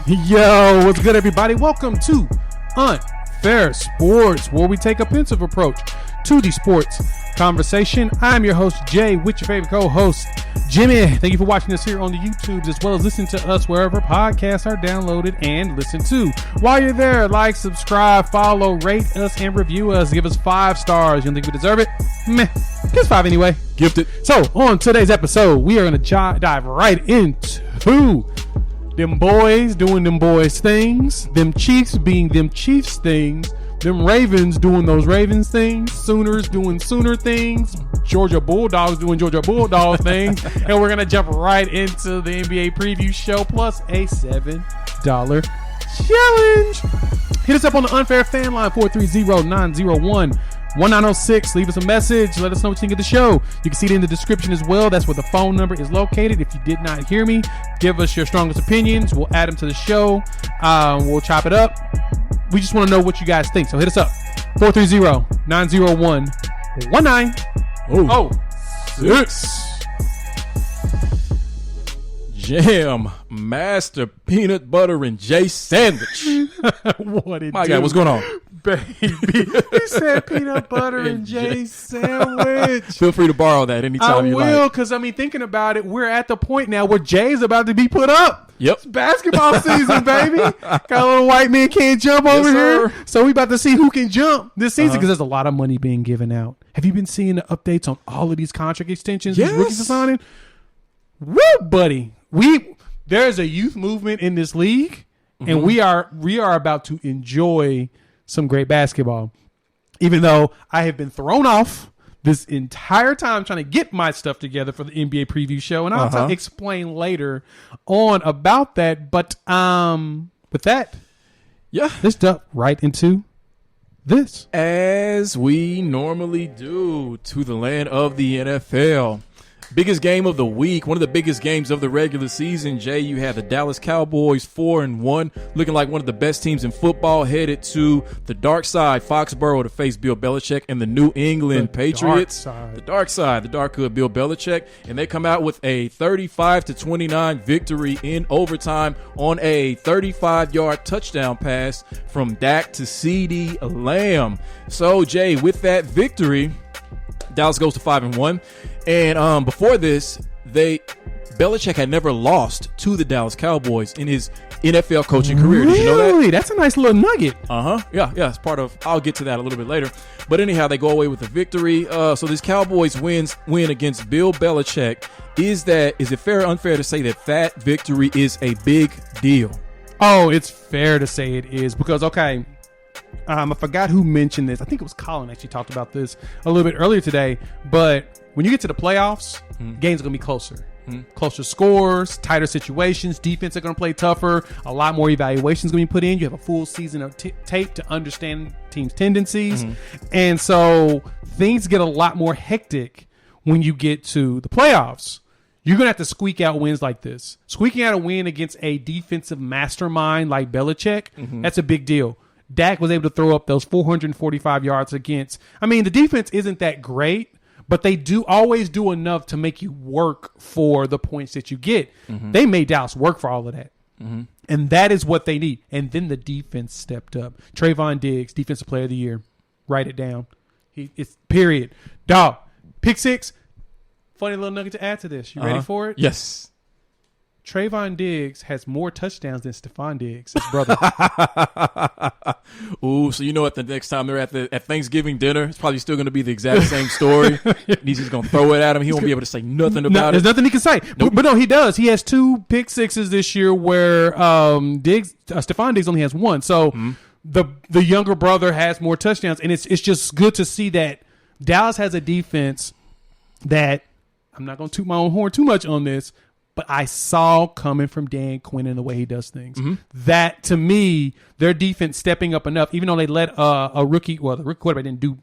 Yo, what's good, everybody? Welcome to Unfair Sports, where we take a pensive approach to the sports conversation. I'm your host, Jay, with your favorite co-host, Jimmy. Thank you for watching us here on the YouTubes, as well as listening to us wherever podcasts are downloaded and listened to. While you're there, like, subscribe, follow, rate us, and review us. Give us 5 stars. You don't think we deserve it? Meh. Give us 5 anyway. Gifted. So, on today's episode, we are going to dive right into them boys doing them boys things, them Chiefs being them Chiefs things, them Ravens doing those Ravens things, Sooners doing Sooner things, Georgia Bulldogs doing Georgia Bulldog things, and we're going to jump right into the NBA preview show plus a $7 challenge. Hit us up on the Unfair fan line, 430-901-1906. Leave us a message. Let us know what you think of the show. You can see it in the description as well. That's where the phone number is located. If you did not hear me, give us your strongest opinions. We'll add them to the show. We'll chop it up. We just want to know what you guys think. So hit us up. 430-901-1906. Jam Master Peanut Butter and J Sandwich. What it My do? God, what's going on? Baby, he said peanut butter and J sandwich. Feel free to borrow that anytime you like. I will, because thinking about it, we're at the point now where Jay's about to be put up. Yep. It's basketball season, baby. Got a little white man can't jump over here. So we about to see who can jump this season, because there's a lot of money being given out. Have you been seeing the updates on all of these contract extensions these rookies are signing? Woo, buddy. There's a youth movement in this league, and we are about to enjoy some great basketball. Even though I have been thrown off this entire time trying to get my stuff together for the NBA preview show, and I'll explain later on about that. But with that, let's jump right into this. As we normally do, to the land of the NFL. Biggest game of the week, one of the biggest games of the regular season. Jay, you had the Dallas Cowboys 4-1, looking like one of the best teams in football, headed to the dark side, Foxborough, to face Bill Belichick and the New England Patriots. The dark hood, Bill Belichick, and they come out with a 35-29 victory in overtime on a 35-yard touchdown pass from Dak to CeeDee Lamb. So, Jay, with that victory, Dallas goes to 5-1. And before this, Belichick had never lost to the Dallas Cowboys in his NFL coaching career. Did you know that? Really? That's a nice little nugget. Yeah. It's part of. I'll get to that a little bit later. But anyhow, they go away with a victory. So this Cowboys win against Bill Belichick. Is it fair or unfair to say that victory is a big deal? Oh, it's fair to say it is, because I forgot who mentioned this. I think it was Colin actually talked about this a little bit earlier today. But when you get to the playoffs, games are going to be closer. Closer scores, tighter situations. Defense are going to play tougher. A lot more evaluations going to be put in. You have a full season of tape to understand teams' tendencies. And so things get a lot more hectic when you get to the playoffs. You're going to have to squeak out wins like this. Squeaking out a win against a defensive mastermind like Belichick, that's a big deal. Dak was able to throw up those 445 yards against. The defense isn't that great, but they do always do enough to make you work for the points that you get. They made Dallas work for all of that. And that is what they need. And then the defense stepped up. Trayvon Diggs, Defensive Player of the Year. Write it down. It's period. Dog. Pick 6. Funny little nugget to add to this. You ready for it? Yes. Trayvon Diggs has more touchdowns than Stephon Diggs, his brother. Ooh, so at the next time they're at Thanksgiving dinner, it's probably still going to be the exact same story. He's just going to throw it at him. He won't be able to say nothing about it. There's nothing he can say. Nope. But no, he does. He has 2 pick sixes this year where Stephon Diggs only has 1. So the younger brother has more touchdowns, and it's just good to see that Dallas has a defense that, I'm not going to toot my own horn too much on this, but I saw coming from Dan Quinn and the way he does things. That, to me, their defense stepping up enough, even though they let the rookie quarterback didn't do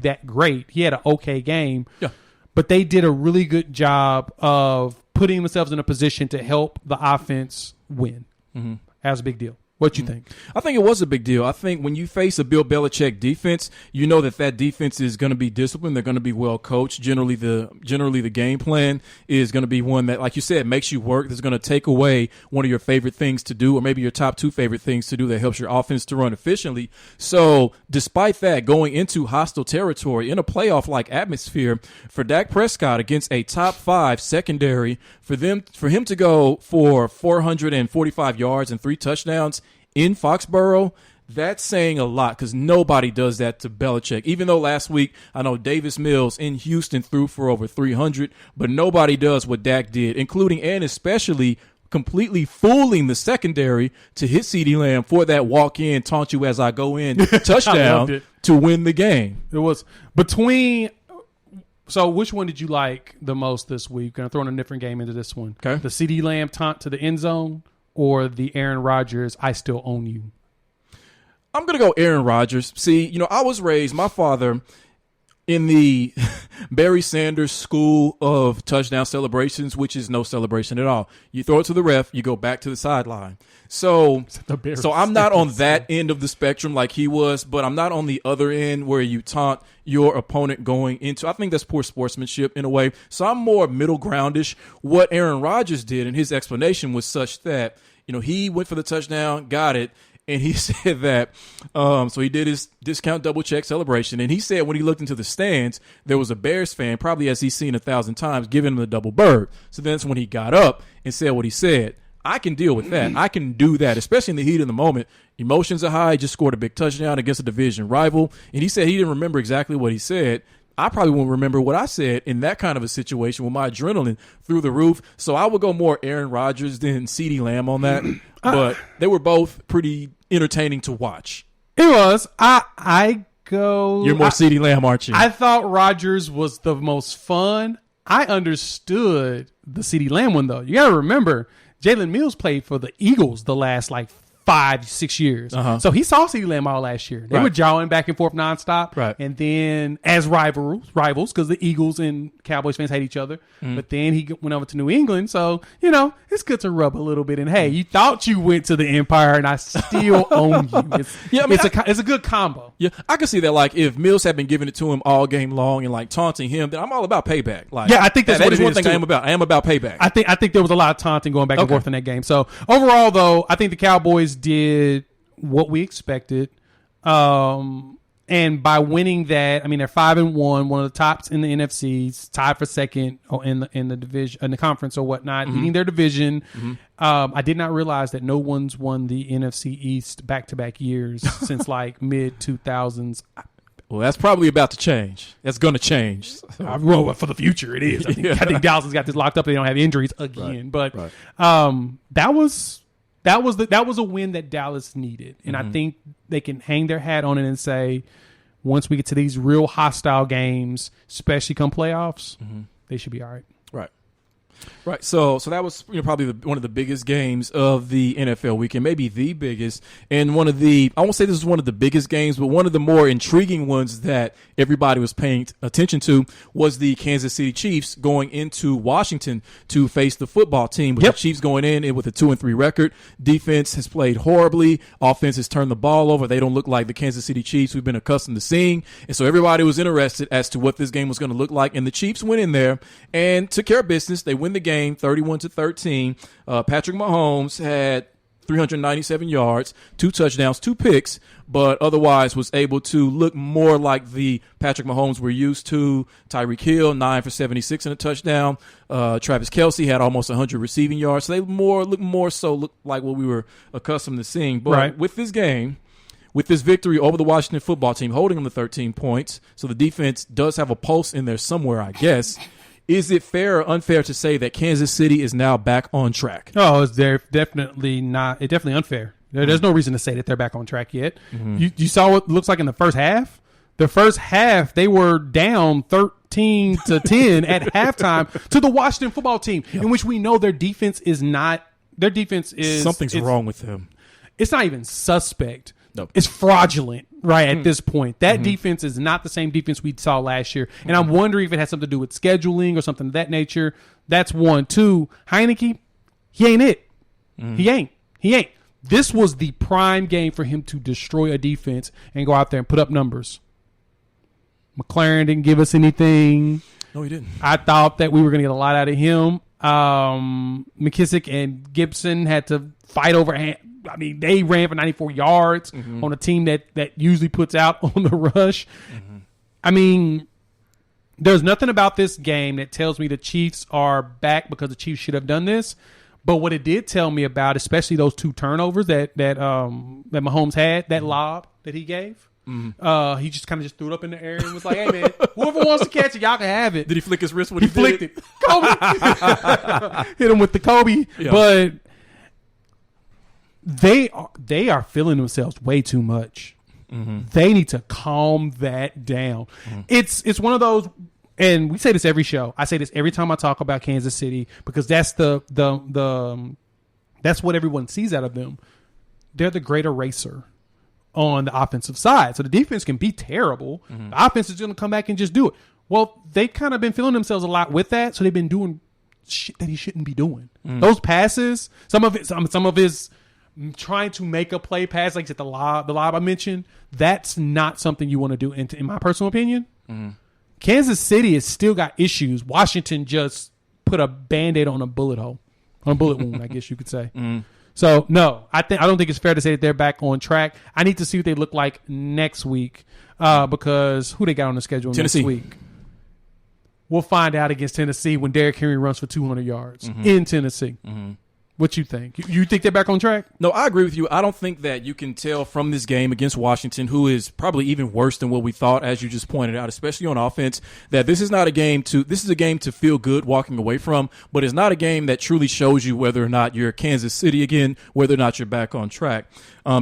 that great. He had an okay game. Yeah. But they did a really good job of putting themselves in a position to help the offense win. That was a big deal. What you think? I think it was a big deal. I think when you face a Bill Belichick defense, you know that defense is going to be disciplined. They're going to be well coached. Generally, the game plan is going to be one that, like you said, makes you work. That's going to take away one of your favorite things to do, or maybe your top 2 favorite things to do that helps your offense to run efficiently. So, despite that, going into hostile territory in a playoff-like atmosphere for Dak Prescott against a top 5 secondary, for him to go for 445 yards and 3 touchdowns in Foxborough, that's saying a lot because nobody does that to Belichick. Even though last week, I know Davis Mills in Houston threw for over 300, but nobody does what Dak did, including and especially completely fooling the secondary to hit CeeDee Lamb for that walk-in, taunt you as I go in touchdown to win the game. It was between – so which one did you like the most this week? Going to throw in a different game into this one. Okay. The CeeDee Lamb taunt to the end zone or the Aaron Rodgers, I still own you? I'm going to go Aaron Rodgers. See, I was raised – my father – in the Barry Sanders school of touchdown celebrations, which is no celebration at all. You throw it to the ref, you go back to the sideline. So I'm not on that end of the spectrum like he was, but I'm not on the other end where you taunt your opponent going into. I think that's poor sportsmanship in a way. So I'm more middle groundish. What Aaron Rodgers did in his explanation was such that, he went for the touchdown, got it. And he said that, so he did his discount double check celebration. And he said when he looked into the stands, there was a Bears fan, probably as he's seen 1,000 times, giving him the double bird. So that's when he got up and said what he said. I can deal with that. I can do that, especially in the heat of the moment. Emotions are high. He just scored a big touchdown against a division rival. And he said he didn't remember exactly what he said. I probably won't remember what I said in that kind of a situation with my adrenaline through the roof. So I would go more Aaron Rodgers than CeeDee Lamb on that. But they were both pretty entertaining to watch. It was. I go. You're more CeeDee Lamb, aren't you? I thought Rodgers was the most fun. I understood the CeeDee Lamb one, though. You got to remember, Jalen Mills played for the Eagles the last 5-6 years. So he saw CeeDee Lamb all last year. They were jawing back and forth nonstop. Right. And then as rivals, because the Eagles and Cowboys fans hate each other. But then he went over to New England. So, it's good to rub a little bit. And, hey, you thought you went to the Empire and I still own you. It's a good combo. Yeah, I can see that. If Mills had been giving it to him all game long and taunting him, then I'm all about payback. I think that's what it is, one thing too. I am about. I am about payback. I think there was a lot of taunting going back and forth in that game. So overall, though, I think the Cowboys did what we expected. And by winning that, they're 5-1, one of the tops in the NFC, tied for second in the division, in the conference or whatnot, leading their division. I did not realize that no one's won the NFC East back-to-back years since mid 2000s. Well, that's probably about to change. That's going to change. Well, for the future, it is. I think Dallas has got this locked up. They don't have injuries again, but that was a win that Dallas needed, and I think they can hang their hat on it and say, once we get to these real hostile games, especially come playoffs, they should be all right. Right. So that was probably one of the biggest games of the NFL weekend, maybe the biggest, and I won't say this is one of the biggest games, but one of the more intriguing ones that everybody was paying attention to was the Kansas City Chiefs going into Washington to face the football team. With the Chiefs going in with a 2-3 record. Defense has played horribly. Offense has turned the ball over. They don't look like the Kansas City Chiefs we've been accustomed to seeing. And so everybody was interested as to what this game was going to look like. And the Chiefs went in there and took care of business. They win the game 31-13. Patrick Mahomes had 397 yards, 2 touchdowns, 2 picks, but otherwise was able to look more like the Patrick Mahomes we're used to. Tyreek Hill, 9 for 76 and a touchdown. Travis Kelce had almost 100 receiving yards. So they look more like what we were accustomed to seeing. But with this game, with this victory over the Washington football team, holding them to 13 points, so the defense does have a pulse in there somewhere, I guess. Is it fair or unfair to say that Kansas City is now back on track? Oh, it's definitely not. It's definitely unfair. There's no reason to say that they're back on track yet. You saw what it looks like in the first half. The first half, they were down 13-10 at halftime to the Washington football team, in which we know their defense is not. Their defense is something's wrong with them. It's not even suspect. No. It's fraudulent at this point. That defense is not the same defense we saw last year. And I'm wondering if it has something to do with scheduling or something of that nature. That's one. 2, Heineke, he ain't it. He ain't. This was the prime game for him to destroy a defense and go out there and put up numbers. McLaren didn't give us anything. No, he didn't. I thought that we were going to get a lot out of him. McKissick and Gibson had to fight over. I mean, they ran for 94 yards on a team that usually puts out on the rush. I mean, there's nothing about this game that tells me the Chiefs are back because the Chiefs should have done this. But what it did tell me about, especially those 2 turnovers that Mahomes had, that lob that he gave, he just kind of just threw it up in the air and was like, "Hey man, whoever wants to catch it, y'all can have it." Did he flick his wrist when he flicked did it? Kobe hit him with the Kobe, but they are feeling themselves way too much. They need to calm that down. It's one of those. And we say this every show. I say this every time I talk about Kansas City because that's that's what everyone sees out of them. They're the great eraser on the offensive side. So the defense can be terrible. The offense is going to come back and just do it. Well, they've kind of been feeling themselves a lot with that. So they've been doing shit that he shouldn't be doing. Those passes, some of his trying to make a play pass, like the lob I mentioned, that's not something you want to do. In my personal opinion, Kansas City has still got issues. Washington just put a Band-Aid on a bullet wound, I guess you could say. So no, I don't think it's fair to say that they're back on track. I need to see what they look like next week because who they got on the schedule Tennessee. Next week? We'll find out against Tennessee when Derrick Henry runs for 200 yards in Tennessee. What you think? You think they're back on track? No, I agree with you. I don't think that you can tell from this game against Washington, who is probably even worse than what we thought, as you just pointed out, especially on offense, that this is a game to feel good walking away from, but it's not a game that truly shows you whether or not you're Kansas City again, whether or not you're back on track.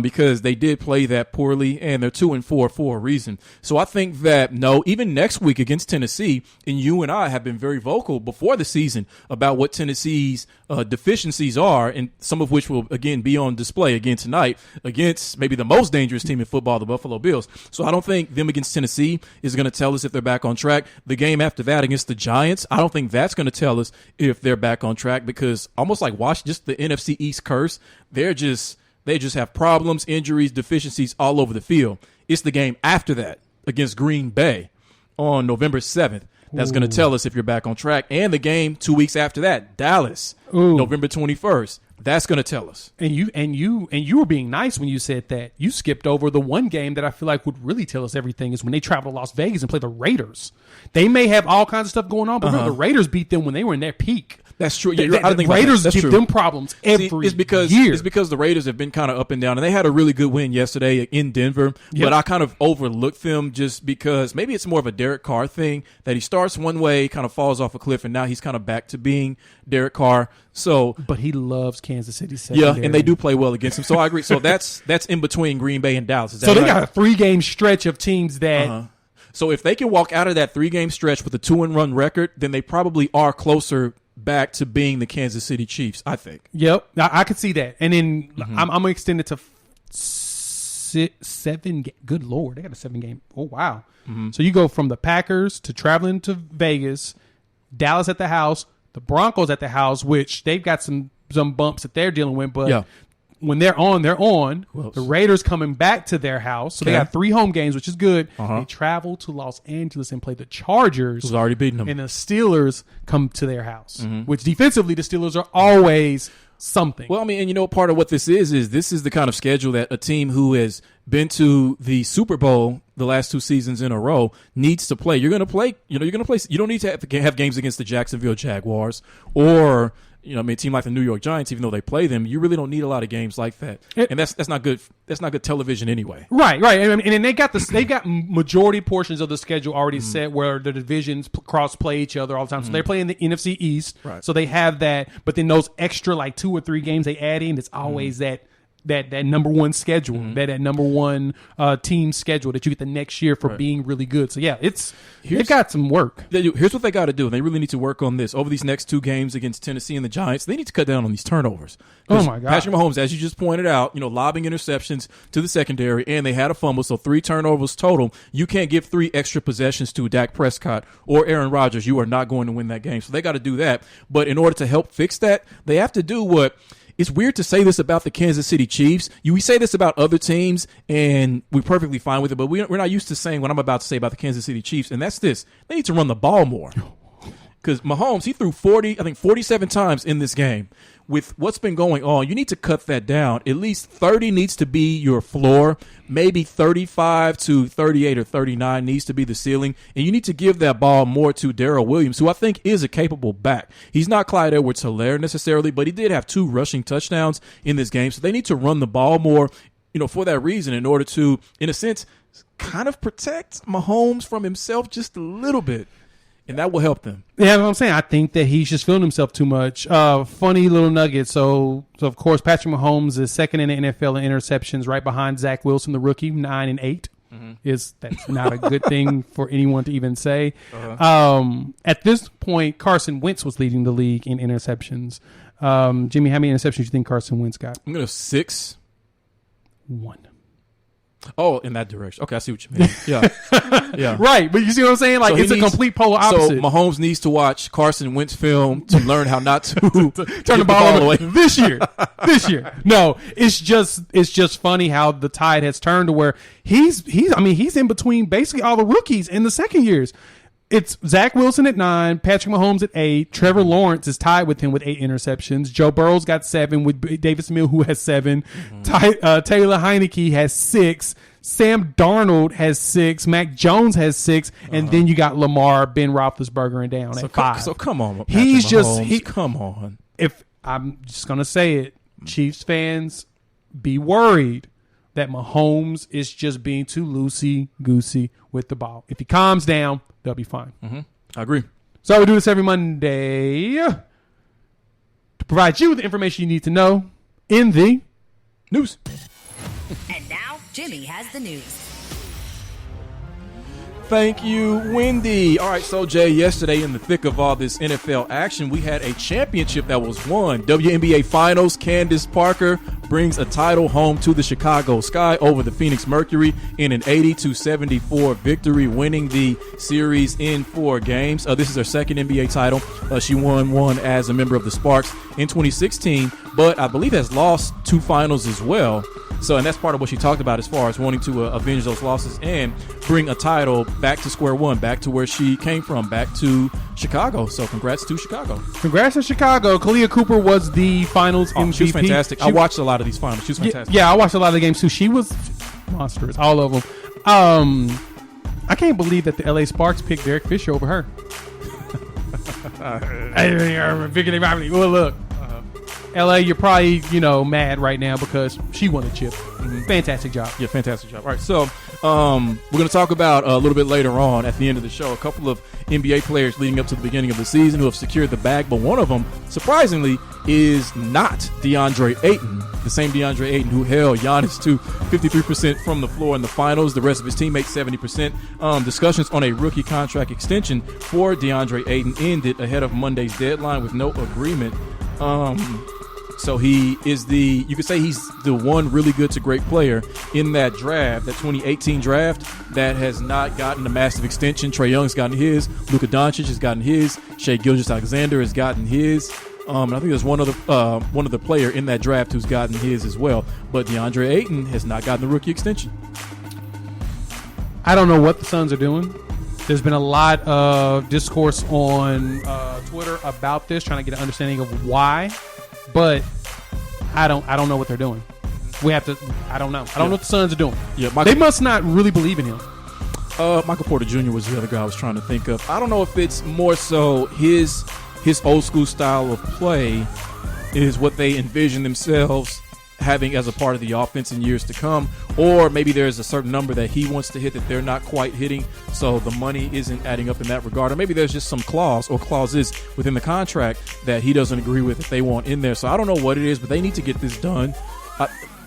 Because they did play that poorly, and they're 2-4 for a reason. So I think that, no, even next week against Tennessee, and you and I have been very vocal before the season about what Tennessee's deficiencies are, and some of which will, again, be on display again tonight against maybe the most dangerous team in football, the Buffalo Bills. So I don't think them against Tennessee is going to tell us if they're back on track. The game after that against the Giants, I don't think that's going to tell us if they're back on track because almost like just the NFC East curse, they just have problems, injuries, deficiencies all over the field. It's the game after that against Green Bay on November 7th that's going to tell us if you're back on track. And the game 2 weeks after that, Dallas, November 21st. That's going to tell us. And you were being nice when you said that. You skipped over the one game that I feel like would really tell us everything is when they travel to Las Vegas and play the Raiders. They may have all kinds of stuff going on, but remember, the Raiders beat them when they were in their peak. That's true. Yeah, the Raiders give them problems every year. It's because the Raiders have been kind of up and down, and they had a really good win yesterday in Denver, but I kind of overlooked them just because maybe it's more of a Derek Carr thing that he starts one way, kind of falls off a cliff, and now he's kind of back to being Derek Carr. But he loves Kansas City secondary. Yeah, and they do play well against him. So I agree. So that's in between Green Bay and Dallas. So they got a 3-game stretch of teams that So if they can walk out of that 3-game stretch with a 2-1 record, then they probably are closer back to being the Kansas City Chiefs, I think. Yep, I could see that. And then I'm going to extend it to 7. Good Lord, they got a 7-game. Oh, wow. So you go from the Packers to traveling to Vegas, Dallas at the house, the Broncos at the house, which they've got some bumps that they're dealing with, but when they're on, they're on. The Raiders coming back to their house. So they got 3 home games, which is good. They travel to Los Angeles and play the Chargers. Who's already beaten them. And the Steelers come to their house, which defensively the Steelers are always something. Well, I mean, and you know, part of what this is the kind of schedule that a team who has been to the Super Bowl the last 2 seasons in a row needs to play. You're going to play, you don't need to have games against the Jacksonville Jaguars or a team like the New York Giants, even though they play them, you really don't need a lot of games like that, and that's not good. That's not good television anyway. Right. And then they got majority portions of the schedule already set where the divisions cross play each other all the time. So they're playing the NFC East, so they have that. But then those extra 2 or 3 games they add in, it's always that number one schedule, that number one team schedule that you get the next year for being really good. So, yeah, they've got some work. Here's what they got to do. They really need to work on this. Over these next 2 games against Tennessee and the Giants, they need to cut down on these turnovers. Oh, my God. Patrick Mahomes, as you just pointed out, lobbing interceptions to the secondary, and they had a fumble, so 3 turnovers total. You can't give 3 extra possessions to Dak Prescott or Aaron Rodgers. You are not going to win that game. So they got to do that. But in order to help fix that, they have to do what – it's weird to say this about the Kansas City Chiefs. We say this about other teams, and we're perfectly fine with it, but we're not used to saying what I'm about to say about the Kansas City Chiefs, and that's this. They need to run the ball more. Because Mahomes, he threw 47 times in this game. With what's been going on, you need to cut that down. At least 30 needs to be your floor. Maybe 35 to 38 or 39 needs to be the ceiling. And you need to give that ball more to Darrell Williams, who I think is a capable back. He's not Clyde Edwards-Helaire necessarily, but he did have 2 rushing touchdowns in this game. So they need to run the ball more, for that reason, in order to, in a sense, kind of protect Mahomes from himself just a little bit. And that will help them. Yeah, what I'm saying, I think that he's just feeling himself too much. Funny little nugget. So of course, Patrick Mahomes is second in the NFL in interceptions, right behind Zach Wilson, the rookie, 9 and 8. That's not a good thing for anyone to even say. At this point, Carson Wentz was leading the league in interceptions. Jimmy, how many interceptions do you think Carson Wentz got? I'm going to 6. 1. Oh, in that direction. Okay, I see what you mean. Yeah. Yeah. Right, but you see what I'm saying? Like, it's a complete polar opposite. So Mahomes needs to watch Carson Wentz film to learn how not to turn the ball away this year. No, it's just funny how the tide has turned to where he's in between basically all the rookies in the second years. It's Zach Wilson at 9, Patrick Mahomes at 8. Trevor Lawrence is tied with him with 8 interceptions. Joe Burrow's got 7 with Davis Mills, who has 7. Taylor Heineke has 6. Sam Darnold has 6. Mac Jones has 6. And then you got Lamar, Ben Roethlisberger, and down at 5. So come on, Patrick he's Mahomes. just come on. If I'm just gonna say it, Chiefs fans, be worried that Mahomes is just being too loosey-goosey with the ball. If he calms down, they'll be fine. I agree. So we do this every Monday to provide you with the information you need to know in the news. And now, Jimmy has the news. Thank you, Wendy. All right, so Jay, yesterday in the thick of all this NFL action, we had a championship that was won. WNBA Finals, Candace Parker brings a title home to the Chicago Sky over the Phoenix Mercury in an 80-74 victory, winning the series in 4 games. This is her second NBA title. She won one as a member of the Sparks in 2016, but I believe has lost 2 finals as well. And that's part of what she talked about as far as wanting to avenge those losses and bring a title back to square one, back to where she came from, back to Chicago. So congrats to Chicago. Congrats to Chicago. Kalia Cooper was the finals MVP. She was fantastic. I watched a lot of these finals. She was fantastic. Yeah, I watched a lot of the games too. She was monstrous, all of them. I can't believe that the LA Sparks picked Derek Fisher over her. Well, look. LA, you're probably, mad right now because she won a chip. Fantastic job. Yeah, fantastic job. All right, so we're going to talk about a little bit later on at the end of the show a couple of NBA players leading up to the beginning of the season who have secured the bag, but one of them, surprisingly, is not DeAndre Ayton, the same DeAndre Ayton who held Giannis to 53% from the floor in the finals, the rest of his teammates 70%. Discussions on a rookie contract extension for DeAndre Ayton ended ahead of Monday's deadline with no agreement. So he is you could say he's the one really good to great player in that draft, that 2018 draft, that has not gotten a massive extension. Trae Young's gotten his. Luka Doncic has gotten his. Shai Gilgeous-Alexander has gotten his. And I think there's one other player in that draft who's gotten his as well. But DeAndre Ayton has not gotten the rookie extension. I don't know what the Suns are doing. There's been a lot of discourse on Twitter about this, trying to get an understanding of why. But I don't know what they're doing. I don't know. I don't know what the Suns are doing. Yeah, they must not really believe in him. Michael Porter Jr. was the other guy I was trying to think of. I don't know if it's more so his old school style of play is what they envision themselves having as a part of the offense in years to come, or maybe there's a certain number that he wants to hit that they're not quite hitting, so the money isn't adding up in that regard, or maybe there's just some clauses within the contract that he doesn't agree with that they want in there. So I don't know what it is, but they need to get this done.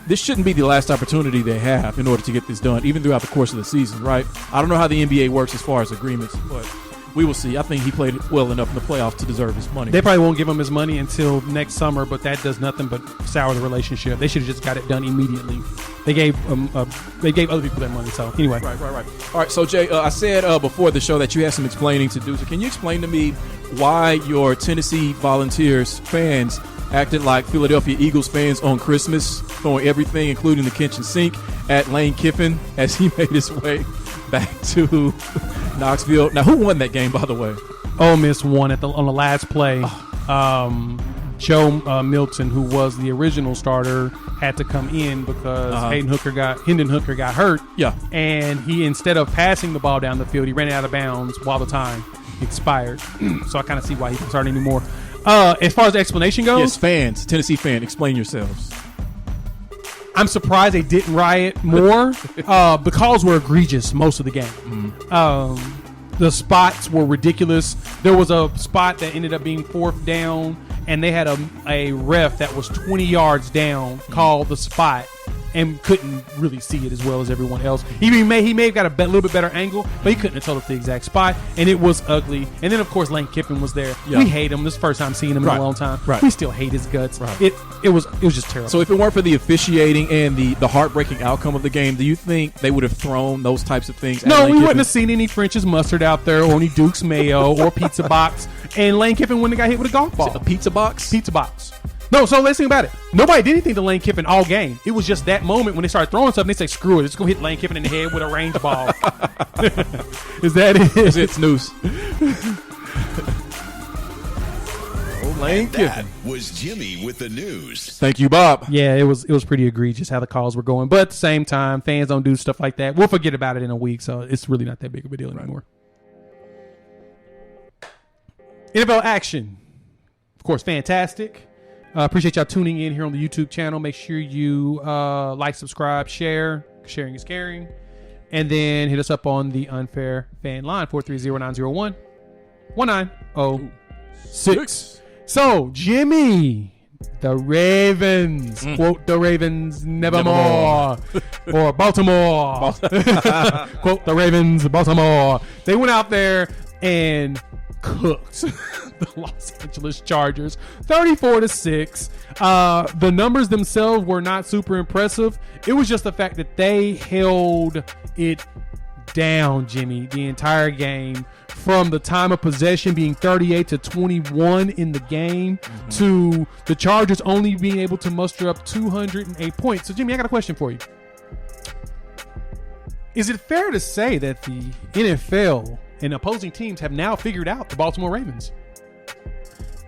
This shouldn't be the last opportunity they have in order to get this done, even throughout the course of the season, right? I don't know how the NBA works as far as agreements, but we will see. I think he played well enough in the playoffs to deserve his money. They probably won't give him his money until next summer, but that does nothing but sour the relationship. They should have just got it done immediately. They gave other people their money. So anyway, right. All right. So Jay, I said before the show that you had some explaining to do. So can you explain to me why your Tennessee Volunteers fans acted like Philadelphia Eagles fans on Christmas, throwing everything, including the kitchen sink, at Lane Kiffin as he made his way back to Knoxville. Now, who won that game, by the way? Ole Miss won on the last play. Joe Milton, who was the original starter, had to come in because Hendon Hooker got hurt. Yeah. And he, instead of passing the ball down the field, he ran it out of bounds while the time expired. So I kind of see why he didn't start anymore. As far as the explanation goes. Yes, fans, Tennessee fan, explain yourselves. I'm surprised they didn't riot more. The calls were egregious most of the game. The spots were ridiculous. There was a spot that ended up being 4th down, and they had a ref that was 20 yards down call the spot and couldn't really see it as well as everyone else. He may have got a little bit better angle, but he couldn't have told us the exact spot, and it was ugly. And then, of course, Lane Kiffin was there. Yeah. We hate him. This is the first time seeing him in a long time. Right. We still hate his guts. Right. It was just terrible. So if it weren't for the officiating and the heartbreaking outcome of the game, do you think they would have thrown those types of things at No, Lane we Kiffin? wouldn't have seen any French's mustard out there or any Duke's mayo or pizza box, and Lane Kiffin wouldn't have got hit with a golf ball. A pizza box? Pizza box. No, so let's think about it. Nobody did anything to Lane Kiffin all game. It was just that moment when they started throwing something, they say, screw it, let's go hit Lane Kiffin in the head with a range ball. Is that it? Is it snooze? Lane Kiffin. That was Jimmy with the news. Thank you, Bob. Yeah, it was pretty egregious how the calls were going. But at the same time, fans don't do stuff like that. We'll forget about it in a week, so it's really not that big of a deal anymore. NFL action. Of course, fantastic. Appreciate y'all tuning in here on the YouTube channel. Make sure you like, subscribe, share. Sharing is caring. And then hit us up on the Unfair Fan Line, 430-901-1906. So, Jimmy, the Ravens, quote, the Ravens nevermore. Or Baltimore. Quote, the Ravens, Baltimore. They went out there and cooked the Los Angeles Chargers 34-6. The numbers themselves were not super impressive. It was just the fact that they held it down, Jimmy, the entire game, from the time of possession being 38-21 in the game to the Chargers only being able to muster up 208 points. So, Jimmy, I got a question for you. Is it fair to say that the NFL and opposing teams have now figured out the Baltimore Ravens?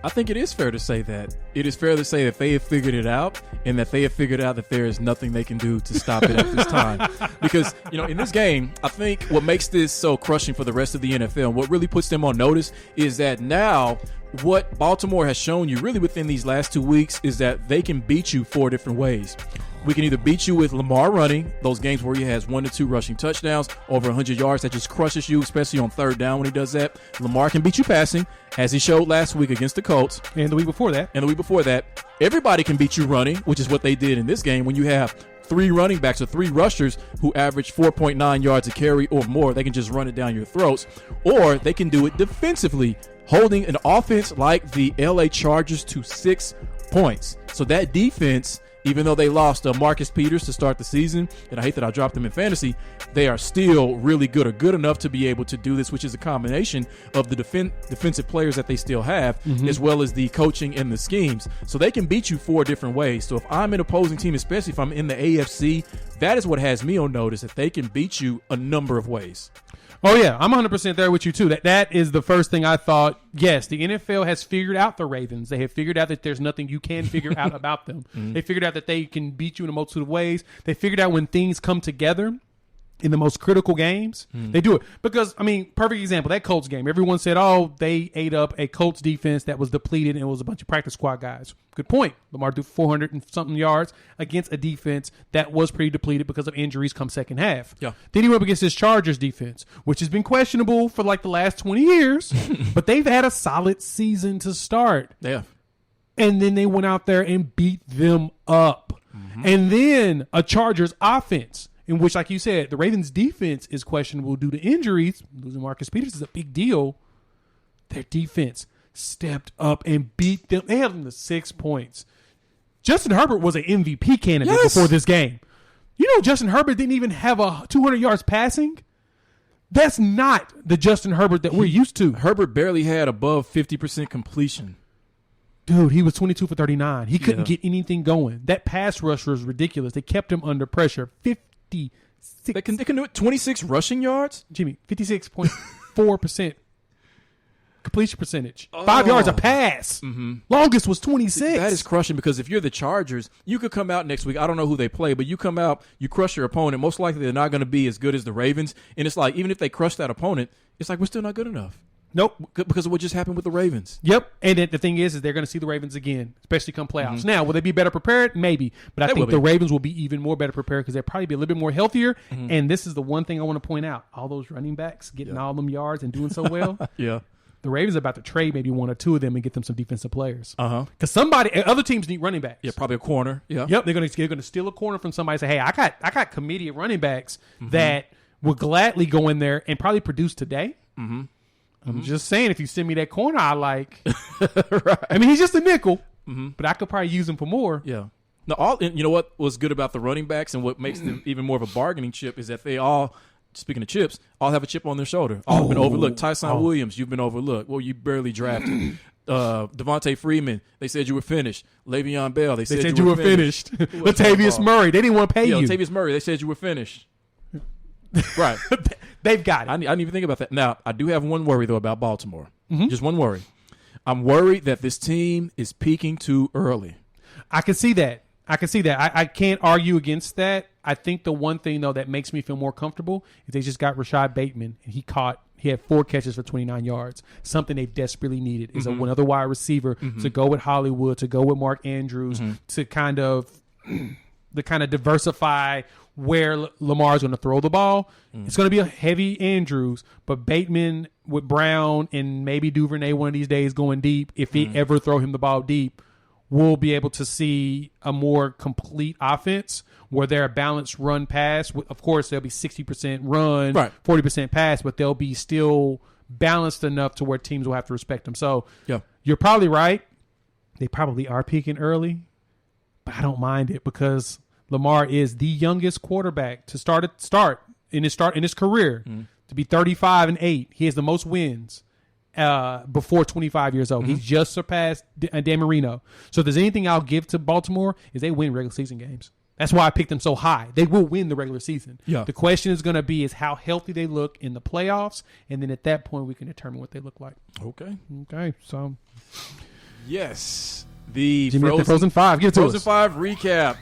I think it is fair to say that. It is fair to say that they have figured it out and that they have figured out that there is nothing they can do to stop it at this time. Because, in this game, I think what makes this so crushing for the rest of the NFL and what really puts them on notice is that now what Baltimore has shown you really within these last 2 weeks is that they can beat you 4 different ways. We can either beat you with Lamar running, those games where he has 1 to 2 rushing touchdowns, over 100 yards, that just crushes you, especially on 3rd down when he does that. Lamar can beat you passing, as he showed last week against the Colts. And the week before that. Everybody can beat you running, which is what they did in this game. When you have 3 running backs or 3 rushers who average 4.9 yards a carry or more, they can just run it down your throats. Or they can do it defensively, holding an offense like the LA Chargers to 6 points. So that defense, even though they lost Marcus Peters to start the season, and I hate that I dropped them in fantasy, they are still really good, or good enough to be able to do this, which is a combination of the defensive players that they still have, as well as the coaching and the schemes. So they can beat you 4 different ways. So if I'm an opposing team, especially if I'm in the AFC, that is what has me on notice, that they can beat you a number of ways. Oh, yeah. I'm 100% there with you, too. That is the first thing I thought. Yes, the NFL has figured out the Ravens. They have figured out that there's nothing you can figure out about them. They figured out that they can beat you in a multitude of ways. They figured out when things come together in the most critical games, they do it. Because, perfect example, that Colts game. Everyone said, they ate up a Colts defense that was depleted and it was a bunch of practice squad guys. Good point. Lamar threw 400 and something yards against a defense that was pretty depleted because of injuries come second half. Yeah. Then he went up against his Chargers defense, which has been questionable for like the last 20 years, but they've had a solid season to start. Yeah. And then they went out there and beat them up. And then a Chargers offense, in which, like you said, the Ravens' defense is questionable due to injuries. Losing Marcus Peters is a big deal. Their defense stepped up and beat them. They held them to 6 points. Justin Herbert was an MVP candidate before this game. Justin Herbert didn't even have 200 yards passing. That's not the Justin Herbert that we're used to. Herbert barely had above 50% completion. Dude, he was 22 for 39. He couldn't get anything going. That pass rush was ridiculous. They kept him under pressure. 56. They can do it. 26 rushing yards? Jimmy, 56.4% completion percentage. 5 yards a pass. Longest was 26. That is crushing because if you're the Chargers, you could come out next week. I don't know who they play, but you come out, you crush your opponent. Most likely they're not going to be as good as the Ravens. And it's like, even if they crush that opponent, it's like we're still not good enough. Nope. Because of what just happened with the Ravens. Yep. And the thing is they're going to see the Ravens again, especially come playoffs. Now, will they be better prepared? Maybe. But I think the Ravens will be even more better prepared because they'll probably be a little bit more healthier. And this is the one thing I want to point out. All those running backs getting all them yards and doing so well. Yeah. The Ravens are about to trade maybe one or two of them and get them some defensive players. Because other teams need running backs. Yeah, probably a corner. Yeah. Yep. They're going to steal a corner from somebody and say, hey, I got committee running backs that will gladly go in there and probably produce today. I'm just saying, if you send me that corner, I like. Right. I mean, he's just a nickel, but I could probably use him for more. Yeah. No, you know what was good about the running backs and what makes them even more of a bargaining chip is that they all, speaking of chips, all have a chip on their shoulder. All have been overlooked. Tyson Williams, you've been overlooked. Well, you barely drafted. Devontae Freeman, they said you were finished. Le'Veon Bell, they said you were finished. Latavius Murray, they didn't want to pay you. Latavius Murray, they said you were finished. Right. They've got it. I didn't even think about that. Now, I do have one worry, though, about Baltimore. Just one worry. I'm worried that this team is peaking too early. I can see that. I can't argue against that. I think the one thing, though, that makes me feel more comfortable is they just got Rashad Bateman, and he had 4 catches for 29 yards. Something they desperately needed is another wide receiver to go with Hollywood, to go with Mark Andrews, to kind of diversify where Lamar's going to throw the ball. It's going to be a heavy Andrews, but Bateman with Brown and maybe Duvernay one of these days going deep, if he ever throw him the ball deep, we'll be able to see a more complete offense where they're a balanced run pass. Of course, there'll be 60% run, 40% pass, but they'll be still balanced enough to where teams will have to respect them. So you're probably right. They probably are peaking early, but I don't mind it because Lamar is the youngest quarterback to start in his career to be 35-8. He has the most wins before 25 years old. He's just surpassed Dan Marino. So if there's anything I'll give to Baltimore is they win regular season games. That's why I picked them so high. They will win the regular season. Yeah. The question is going to be is how healthy they look in the playoffs, and then at that point we can determine what they look like. Okay. So yes, the Frozen 5. Give it to Frozen us. 5 recap.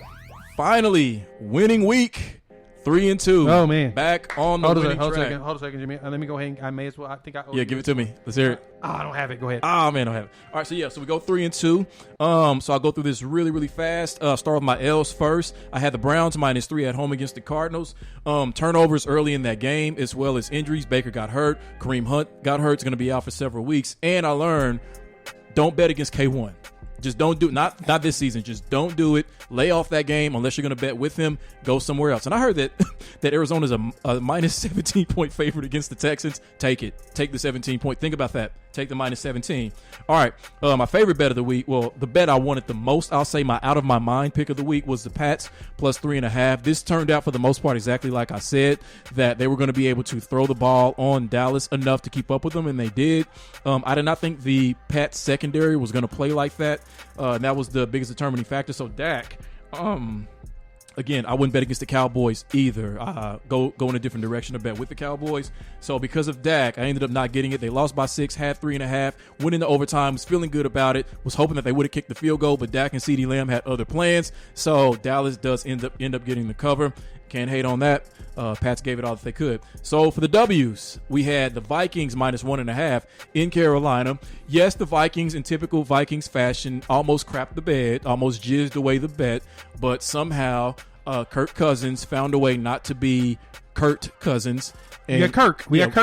Finally, winning week. 3-2. Oh man, back on the winning track. Hold a second, Jimmy. Let me go ahead. I may as well. I think I. Give it to me. Let's hear it. I don't have it. Go ahead. Man, I don't have it. All right, so we go 3-2. So I'll go through this really, really fast. Start with my L's first. I had the Browns -3 at home against the Cardinals. Turnovers early in that game, as well as injuries. Baker got hurt. Kareem Hunt got hurt. It's going to be out for several weeks. And I learned, don't bet against K1. Just don't do it. Not this season. Just don't do it. Lay off that game unless you're going to bet with him. Go somewhere else. And I heard that Arizona's a -17-point favorite against the Texans. Take it. Take the 17-point. Think about that. Take the -17. All right. My favorite bet of the week. Well, the bet I wanted the most. I'll say my out of my mind pick of the week was the Pats +3.5. This turned out for the most part exactly like I said, that they were going to be able to throw the ball on Dallas enough to keep up with them, and they did. I did not think the Pats secondary was going to play like that. And that was the biggest determining factor. So Dak, again, I wouldn't bet against the Cowboys either. Go in a different direction to bet with the Cowboys. So because of Dak, I ended up not getting it. They lost by 6, had 3.5, went into overtime, was feeling good about it, was hoping that they would have kicked the field goal, but Dak and CeeDee Lamb had other plans. So Dallas does end up getting the cover. Can't hate on that. Pats gave it all that they could. So for the W's, we had the Vikings -1.5 in Carolina. Yes, the Vikings, in typical Vikings fashion, almost crapped the bed, almost jizzed away the bet, but somehow Kirk Cousins found a way not to be Kurt Cousins. And we got Kirk. We have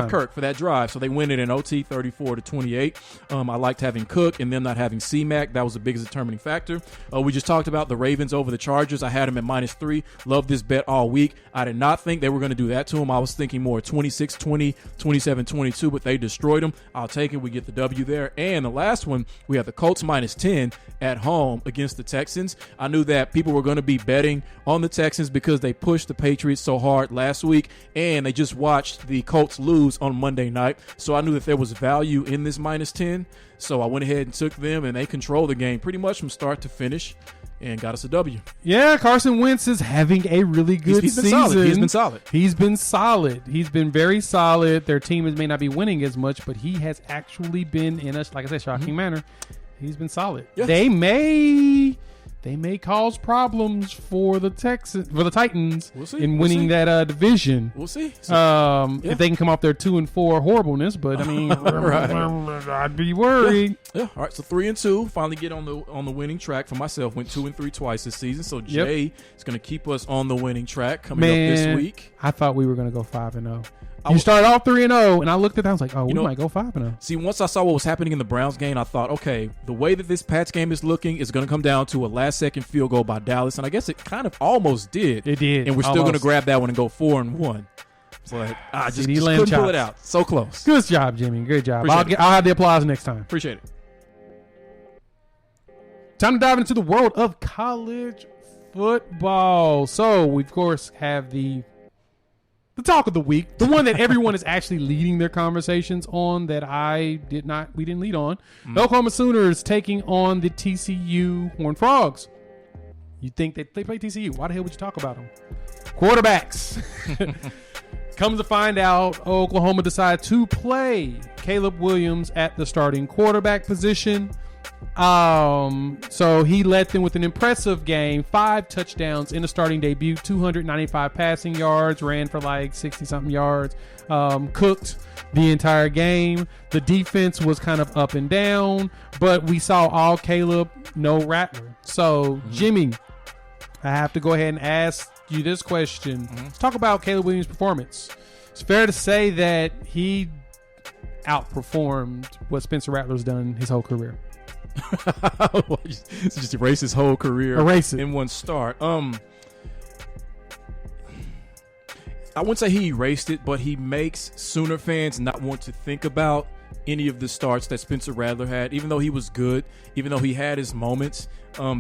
Kirk for that drive. So they win it in OT 34-28. I liked having Cook and them not having C-Mac. That was the biggest determining factor. We just talked about the Ravens over the Chargers. I had them at -3. Loved this bet all week. I did not think they were going to do that to them. I was thinking more 26-20, 27-22, but they destroyed them. I'll take it. We get the W there. And the last one, we have the Colts -10 at home against the Texans. I knew that people were going to be betting on the Texans because they pushed the Patriots so hard last week, and they just watched the Colts lose on Monday night, so I knew that there was value in this -10. So I went ahead and took them, and they controlled the game pretty much from start to finish and got us a W. Yeah, Carson Wentz is having a really good He's been season. solid. He's been solid. He's been solid. He's been very solid. Their team may not be winning as much, but he has actually been in a, like I said, shocking manner. He's been solid. Yeah. They may cause problems for the Titans We'll see. in winning that division. We'll see. If they can come off their 2-4 horribleness, but I mean, I'd be worried. Yeah. All right. So 3-2. Finally get on the winning track for myself. Went 2-3 twice this season. So Jay is going to keep us on the winning track coming up this week. I thought we were going to go 5-0. You started off 3-0, and I looked at that. I was like, we might go 5-0. See, once I saw what was happening in the Browns game, I thought, okay, the way that this Pats game is looking is going to come down to a last-second field goal by Dallas, and I guess it kind of almost did. It did. And we're still going to grab that one and go 4-1. So I just couldn't pull it out. So close. Good job, Jimmy. Good job. I'll Appreciate have the applause next time. Appreciate it. Time to dive into the world of college football. So we, of course, have the talk of the week, the one that everyone is actually leading their conversations on that we didn't lead on. The Oklahoma Sooners taking on the TCU Horned Frogs. You think they play TCU? Why the hell would you talk about them? Quarterbacks. Comes to find out, Oklahoma decided to play Caleb Williams at the starting quarterback position. So he led them with an impressive game, 5 touchdowns in the starting debut, 295 passing yards, ran for like 60-something yards, cooked the entire game. The defense was kind of up and down, but we saw all Caleb, no Rattler. So, Jimmy, I have to go ahead and ask you this question. Let's talk about Caleb Williams' performance. It's fair to say that he outperformed what Spencer Rattler's done his whole career. Just erase his whole career in one start. I wouldn't say he erased it, but he makes Sooner fans not want to think about any of the starts that Spencer Rattler had, even though he was good, even though he had his moments.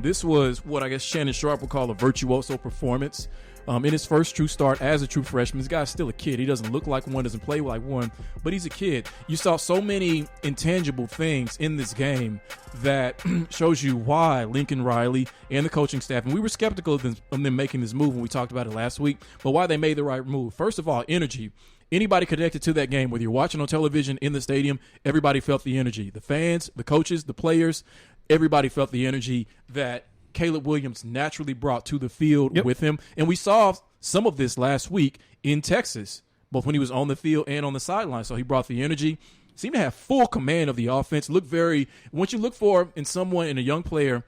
This was what I guess Shannon Sharp would call a virtuoso performance. In his first true start as a true freshman, this guy's still a kid. He doesn't look like one, doesn't play like one, but he's a kid. You saw so many intangible things in this game that shows you why Lincoln Riley and the coaching staff, and we were skeptical of them making this move when we talked about it last week, but why they made the right move. First of all, energy. Anybody connected to that game, whether you're watching on television, in the stadium, everybody felt the energy. The fans, the coaches, the players, everybody felt the energy that Caleb Williams naturally brought to the field with him. And we saw some of this last week in Texas, both when he was on the field and on the sideline. So he brought the energy, seemed to have full command of the offense. What you look for in someone, in a young player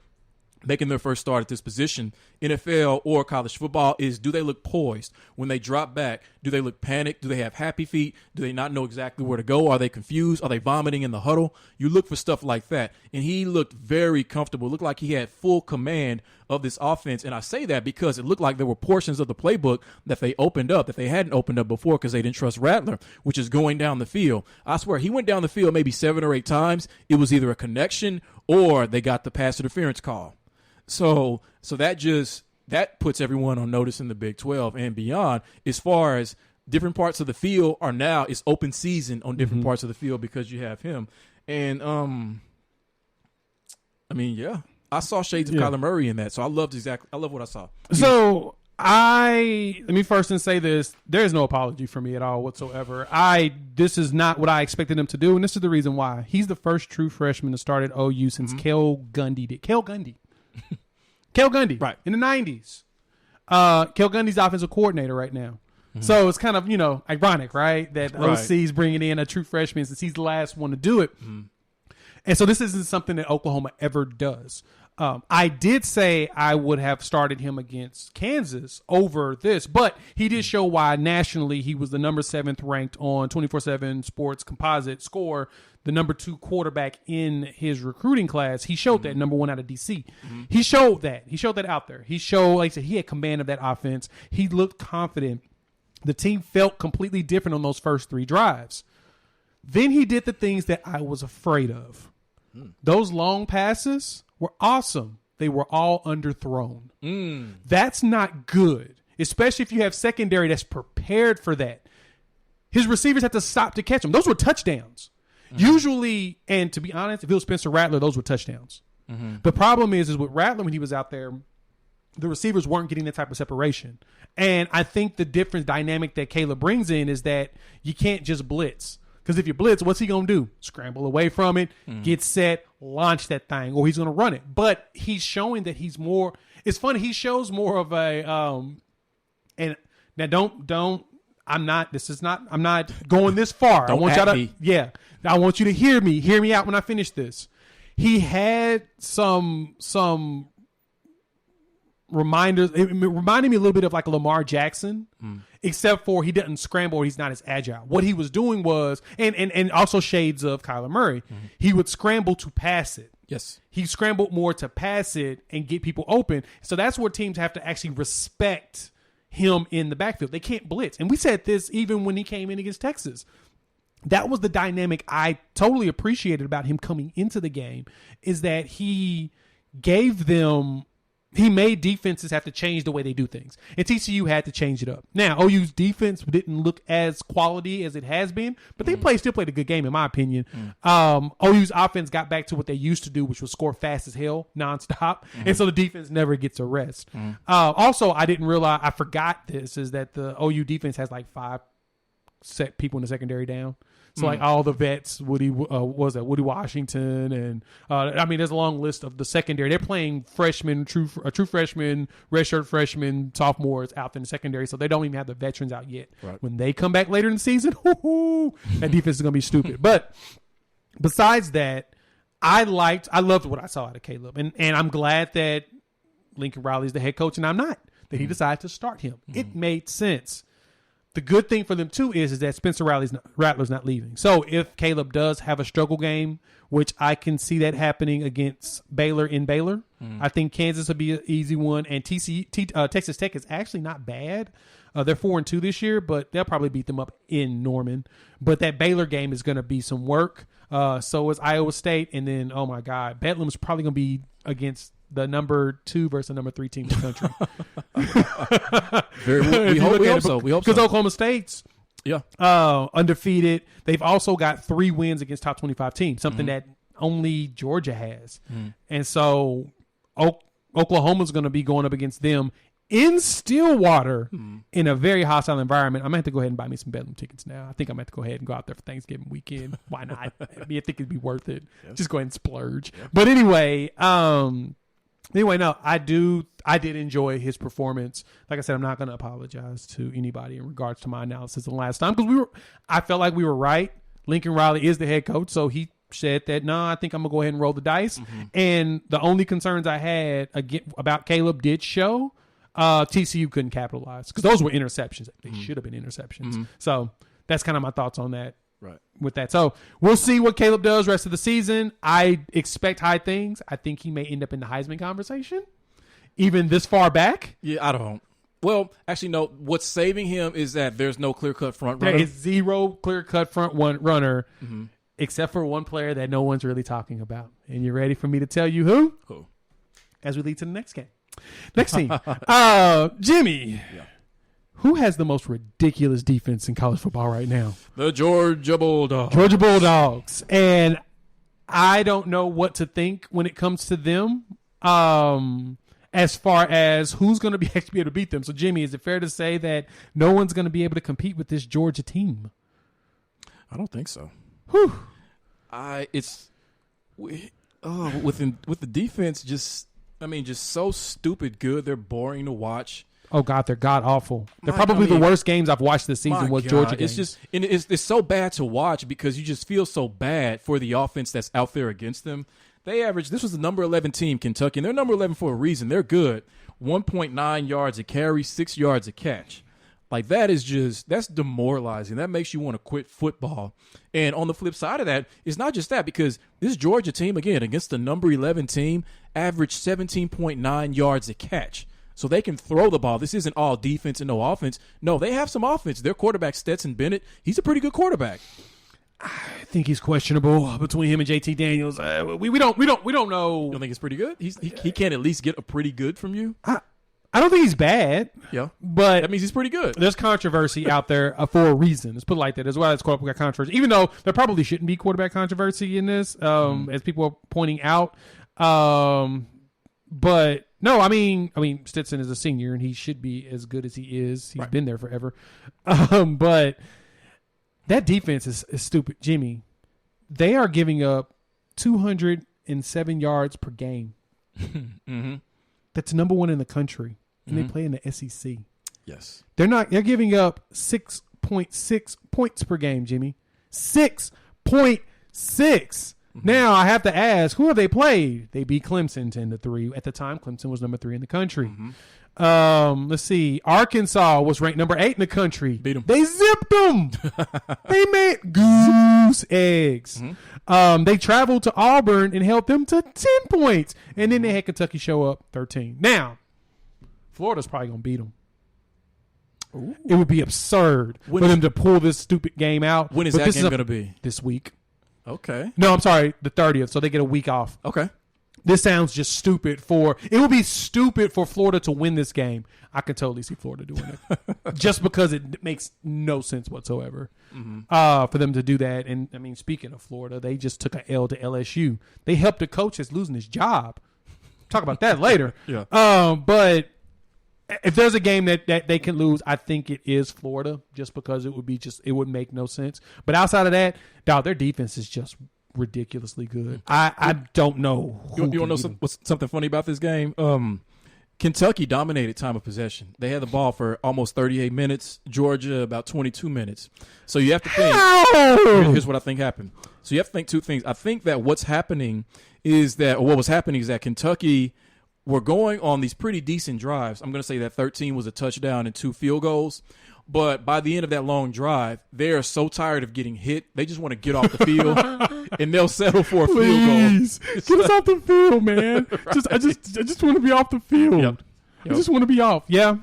making their first start at this position, NFL or college football, is do they look poised? When they drop back, do they look panicked? Do they have happy feet? Do they not know exactly where to go? Are they confused? Are they vomiting in the huddle? You look for stuff like that. And he looked very comfortable. It looked like he had full command of this offense. And I say that because it looked like there were portions of the playbook that they opened up that they hadn't opened up before because they didn't trust Rattler, which is going down the field. I swear, he went down the field maybe 7 or 8 times. It was either a connection or they got the pass interference call. So that puts everyone on notice in the Big 12 and beyond, as far as different parts of the field are now, it's open season on different parts of the field because you have him. And, I saw shades of Kyler Murray in that. So I love what I saw. So let me first say this. There is no apology for me at all whatsoever. This is not what I expected him to do. And this is the reason why. He's the first true freshman to start at OU since Cale Gundy did. Cale Gundy, right, in the 90s. Cale Gundy's offensive coordinator right now. So it's kind of, ironic, right, that OC's bringing in a true freshman since he's the last one to do it. And so this isn't something that Oklahoma ever does. I did say I would have started him against Kansas over this, but he did show why nationally he was the number 7th ranked on 24/7 Sports composite score, the number 2 quarterback in his recruiting class. He showed that, number 1 out of DC. He showed that. He showed that out there. He showed, like I said, he had command of that offense. He looked confident. The team felt completely different on those first 3 drives. Then he did the things that I was afraid of. Those long passes were awesome. They were all underthrown. That's not good, especially if you have secondary that's prepared for that. his receivers had to stop to catch them. Those were touchdowns. Usually, and to be honest, if it was Spencer Rattler, those were touchdowns. The problem is with Rattler when he was out there, the receivers weren't getting that type of separation. And I think the different dynamic that Caleb brings in is that you can't just blitz. Because if you blitz, what's he going to do? Scramble away from it, get set, launch that thing, or he's going to run it. But he's showing that he's more – it's funny. He shows more of a and now don't – I'm not going this far. I want y'all to – yeah. I want you to hear me out when I finish this. He had some reminders. It reminded me a little bit of like Lamar Jackson, except for he didn't scramble or he's not as agile. What he was doing was, and also shades of Kyler Murray, he would scramble to pass it. Yes. He scrambled more to pass it and get people open. So that's where teams have to actually respect him in the backfield. They can't blitz. And we said this even when he came in against Texas. That was the dynamic I totally appreciated about him coming into the game, is that he made defenses have to change the way they do things. And TCU had to change it up. Now, OU's defense didn't look as quality as it has been, but they still played a good game, in my opinion. OU's offense got back to what they used to do, which was score fast as hell, nonstop. And so the defense never gets a rest. Also, I forgot this, is that the OU defense has like 5 set people in the secondary down. So like all the vets, Woody Washington, and there's a long list of the secondary. They're playing freshmen, true freshmen, redshirt freshmen, sophomores out in the secondary, so they don't even have the veterans out yet. Right. When they come back later in the season, that defense is going to be stupid. But besides that, I loved what I saw out of Caleb, and I'm glad that Lincoln Riley's the head coach, and I'm not, that he decided to start him. It made sense. The good thing for them, too, is that Spencer Rattler's not leaving. So if Caleb does have a struggle game, which I can see that happening against Baylor in Baylor, I think Kansas will be an easy one. And Texas Tech is actually not bad. They're 4-2 this year, but they'll probably beat them up in Norman. But that Baylor game is going to be some work. So is Iowa State. And then, oh, my God, Bedlam's probably going to be against the number 2 versus the number 3 team in the country. We hope so. Because Oklahoma State's Yeah. Undefeated. They've also got 3 wins against top 25 teams, something that only Georgia has. And so Oklahoma's going to be going up against them in Stillwater in a very hostile environment. I'm going to have to go ahead and buy me some Bedlam tickets now. I think I'm going to have to go ahead and go out there for Thanksgiving weekend. Why not? I think it'd be worth it. Yes. Just go ahead and splurge. Yep. But anyway, no, I did enjoy his performance. Like I said, I'm not going to apologize to anybody in regards to my analysis the last time, because I felt like we were right. Lincoln Riley is the head coach, so he said that, no, I think I'm going to go ahead and roll the dice. And the only concerns I had about Caleb did show TCU couldn't capitalize, because those were interceptions. They should have been interceptions. So that's kind of my thoughts on that. Right. With that. So we'll see what Caleb does rest of the season. I expect high things. I think he may end up in the Heisman conversation, even this far back. Yeah, I don't. Well, actually, no. What's saving him is that there's no clear-cut front runner. There is zero clear-cut front runner, except for one player that no one's really talking about. And you ready for me to tell you who? Who? As we lead to the next game. Next team. Jimmy. Yeah. Who has the most ridiculous defense in college football right now? The Georgia Bulldogs. Georgia Bulldogs. And I don't know what to think when it comes to them, as far as who's going to actually be able to beat them. So, Jimmy, is it fair to say that no one's going to be able to compete with this Georgia team? I don't think so. Whew. With the defense, just so stupid good. They're boring to watch. Oh, God, they're god-awful. They're probably the worst games I've watched this season was Georgia games. It's so bad to watch because you just feel so bad for the offense that's out there against them. This was the number 11 team, Kentucky, and they're number 11 for a reason. They're good. 1.9 yards a carry, 6 yards a catch. Like, that's demoralizing. That makes you want to quit football. And on the flip side of that, it's not just that, because this Georgia team, again, against the number 11 team, averaged 17.9 yards a catch. So they can throw the ball. This isn't all defense and no offense. No, they have some offense. Their quarterback, Stetson Bennett, he's a pretty good quarterback. I think he's questionable between him and JT Daniels. We don't know. You don't think it's pretty good? He can't at least get a pretty good from you? I don't don't think he's bad. Yeah. But That means he's pretty good. there's controversy out there for a reason. Let's put it like that. As well as quarterback controversy. Even though there probably shouldn't be quarterback controversy in this, as people are pointing out. But no, I mean, Stetson is a senior and he should be as good as he is. He's been there forever. But that defense is stupid. Jimmy, they are giving up 207 yards per game. Mm-hmm. That's number one in the country. And they play in the SEC. Yes. They're giving up 6.6 points per game, Jimmy. 6.6. Now I have to ask, who have they played? They beat Clemson 10-3. At the time, Clemson was number 3 in the country. Let's see. Arkansas was ranked number 8 in the country. Beat 'em. They zipped them. They made goose eggs. They traveled to Auburn and held them to 10 points. And then they had Kentucky show up 13. Now, Florida's probably going to beat them. Ooh. It would be absurd for them to pull this stupid game out. When is that game going to be? This week. Okay. No, I'm sorry, the 30th. So they get a week off. Okay. This sounds just stupid it would be stupid for Florida to win this game. I can totally see Florida doing it just because it makes no sense whatsoever for them to do that. And I mean, speaking of Florida, they just took an L to LSU. They helped a coach that's losing his job. Talk about that later. Yeah. But if there's a game that they can lose, I think it is Florida, just because it would make no sense. But outside of that, dog, their defense is just ridiculously good. I don't know. You want to know what's something funny about this game? Kentucky dominated time of possession. They had the ball for almost 38 minutes. Georgia about 22 minutes. So you have to think. Here's what I think happened. So you have to think two things. I think that what was happening is that Kentucky were going on these pretty decent drives. I'm going to say that 13 was a touchdown and 2 field goals. But by the end of that long drive, they are so tired of getting hit, they just want to get off the field, and they'll settle for a field goal. Get us off the field, man. I just want to be off the field. Yep. I just want to be off. Yeah,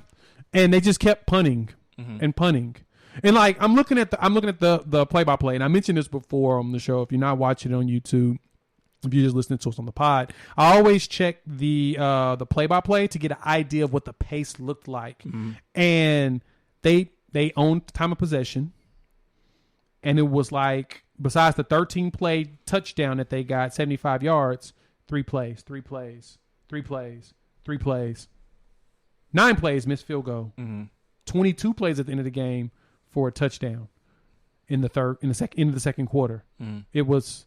and they just kept punting and punting. And like I'm looking at the play-by-play, and I mentioned this before on the show. If you're not watching it on YouTube, if you're just listening to us on the pod, I always check the play-by-play to get an idea of what the pace looked like, and they owned time of possession, and it was like, besides the 13-play touchdown that they got, 75 yards, 3 plays, 9 plays, missed field goal, 22 plays at the end of the game for a touchdown in the second quarter. It was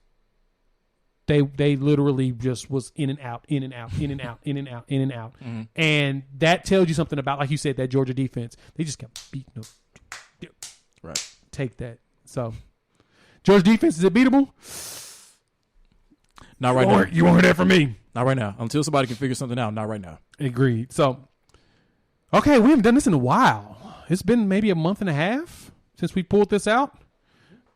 they literally just was in and out, and that tells you something about, like you said, that Georgia defense. They just kept beating them. Right. Take that. So, Georgia defense, is it beatable? Not right now. You won't hear that from me. Not right now. Until somebody can figure something out. Not right now. Agreed. So, okay, we haven't done this in a while. It's been maybe a month and a half since we pulled this out.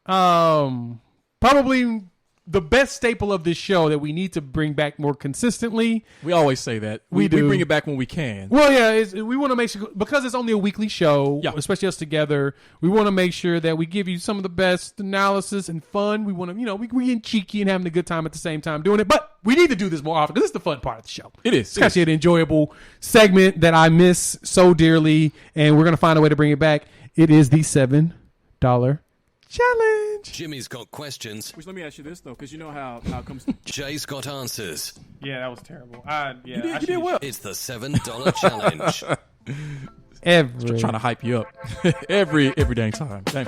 Probably the best staple of this show that we need to bring back more consistently. We always say that. We bring it back when we can. Well, yeah, we want to make sure, because it's only a weekly show, especially us together, we want to make sure that we give you some of the best analysis and fun. We want to, we getting cheeky and having a good time at the same time doing it. But we need to do this more often because it's the fun part of the show. It is. It's actually an enjoyable segment that I miss so dearly, and we're going to find a way to bring it back. It is the $7 challenge. Jimmy's got questions. Which, let me ask you this, though, because you know how it comes. Jay's got answers. Yeah, that was terrible. You did well. It's the $7 challenge. Trying to hype you up every dang time. Dang.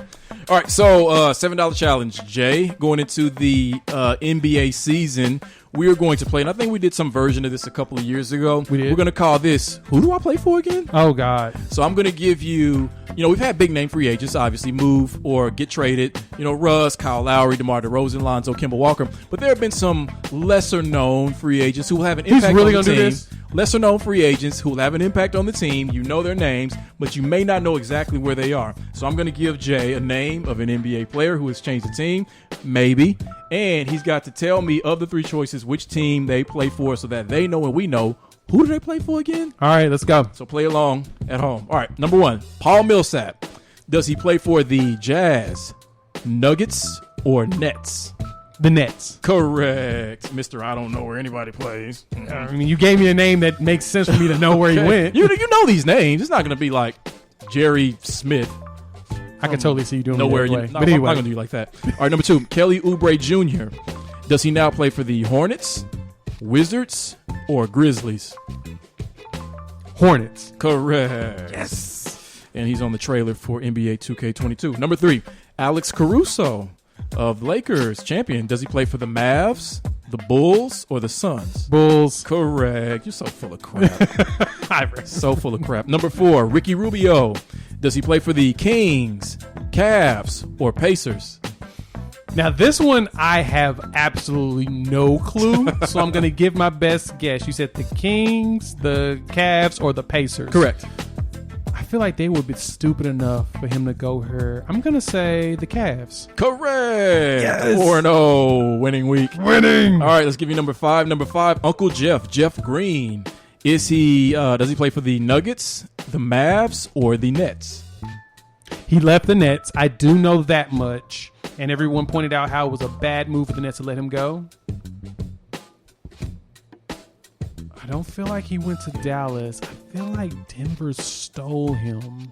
All right, so $7 challenge, Jay. Going into the NBA season, we are going to play, and I think we did some version of this a couple of years ago. We did. We're going to call this, who do I play for again? Oh, God. So I'm going to give you, we've had big name free agents, obviously, move or get traded. Russ, Kyle Lowry, DeMar DeRozan, Lonzo, Kemba Walker. But there have been some lesser known free agents who will have an impact on the team. Lesser known free agents who will have an impact on the team. You know their names, but you may not know exactly where they are. So I'm going to give Jay a name of an NBA player who has changed the team, maybe, and he's got to tell me of the 3 choices which team they play for so that they know and we know, who do they play for again? All right, let's go. So play along at home. All right, number 1, Paul Millsap. Does he play for the Jazz, Nuggets, or Nets? The Nets. Correct. Mr. I don't know where anybody plays. I mean, you gave me a name that makes sense for me to know where he went. You know these names. It's not going to be like Jerry Smith. I can totally see you doing Nowhere it you. that way. No, But I'm anyway. not going to do you like that. All right, number 2, Kelly Oubre Jr. Does he now play for the Hornets, Wizards, or Grizzlies? Hornets. Correct. Yes. And he's on the trailer for NBA 2K22. Number 3, Alex Caruso of Lakers champion. Does he play for the Mavs, the Bulls, or the Suns? Bulls. Correct. You're so full of crap. So full of crap. Number 4, Ricky Rubio. Does he play for the Kings, Cavs, or Pacers? Now, this one I have absolutely no clue, so I'm going to give my best guess. You said the Kings, the Cavs, or the Pacers. Correct. I feel like they would be stupid enough for him to go here. I'm going to say the Cavs. Correct. Yes. 4-0 winning week. Winning. All right, let's give you number 5. Number 5, Uncle Jeff Green. Does he play for the Nuggets, the Mavs, or the Nets? He left the Nets. I do know that much. And everyone pointed out how it was a bad move for the Nets to let him go. I don't feel like he went to Dallas. I feel like Denver stole him.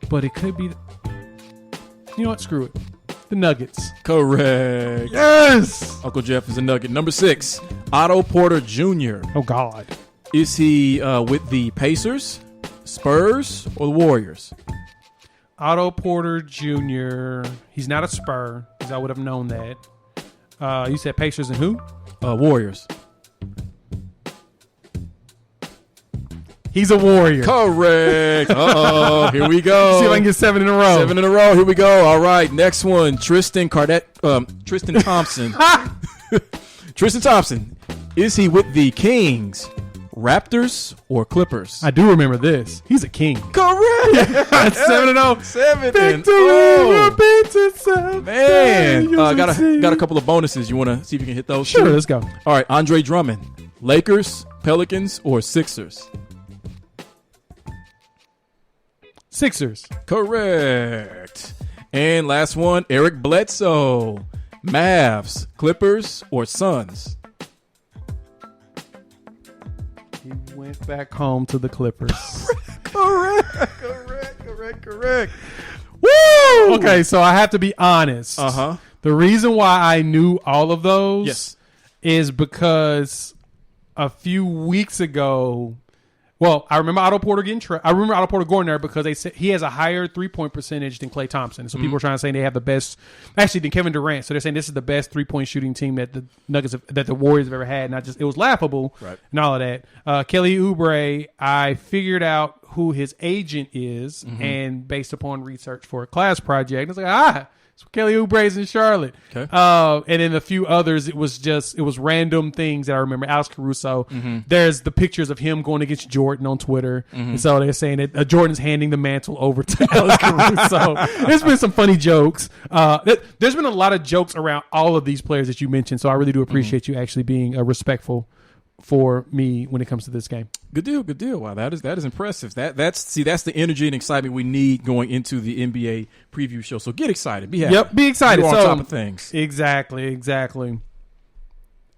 But it could be... You know what? Screw it. The Nuggets. Correct. Yes! Uncle Jeff is a Nugget. Number 6, Otto Porter Jr. Oh, God. Is he with the Pacers, Spurs, or the Warriors? Otto Porter Jr. He's not a Spur, because I would have known that. You said Pacers and who? Warriors. He's a Warrior. Correct. Uh-oh. Here we go. See if I can get 7 in a row. 7 in a row. Here we go. All right. Next one. Tristan Thompson. Tristan Thompson. Is he with the Kings, Raptors, or Clippers? I do remember this. He's a king. Correct. 7-0. 7-0. Repeats itself. Man. Got a couple of bonuses. You want to see if you can hit those? Sure, too? let's go. All right. Andre Drummond. Lakers, Pelicans, or Sixers? Sixers. Correct. And last one, Eric Bledsoe. Mavs, Clippers, or Suns? He went back home to the Clippers. Correct. Woo! Okay, so I have to be honest. Uh-huh. The reason why I knew all of those Yes. is because a few weeks ago, well, I remember Otto Porter going there because they said he has a higher 3-point percentage than Klay Thompson. So people are trying to say they have the best, actually, than Kevin Durant. So they're saying this is the best 3-point shooting team that the that the Warriors have ever had. And it was laughable, Right. and all of that. Kelly Oubre, I figured out who his agent is, and based upon research for a class project, it's like, it's Kelly Oubre's in Charlotte. Okay. And then a few others, it was random things that I remember. Alex Caruso. There's the pictures of him going against Jordan on Twitter. And so they're saying that Jordan's handing the mantle over to Alex Caruso. There's been some funny jokes. There's been a lot of jokes around all of these players that you mentioned. So I really do appreciate you actually being respectful for me when it comes to this game. Good deal. Wow, that is impressive. That's the energy and excitement we need going into the NBA preview show. So get excited. Be happy. Yep, be excited. You're on So, top of things. Exactly.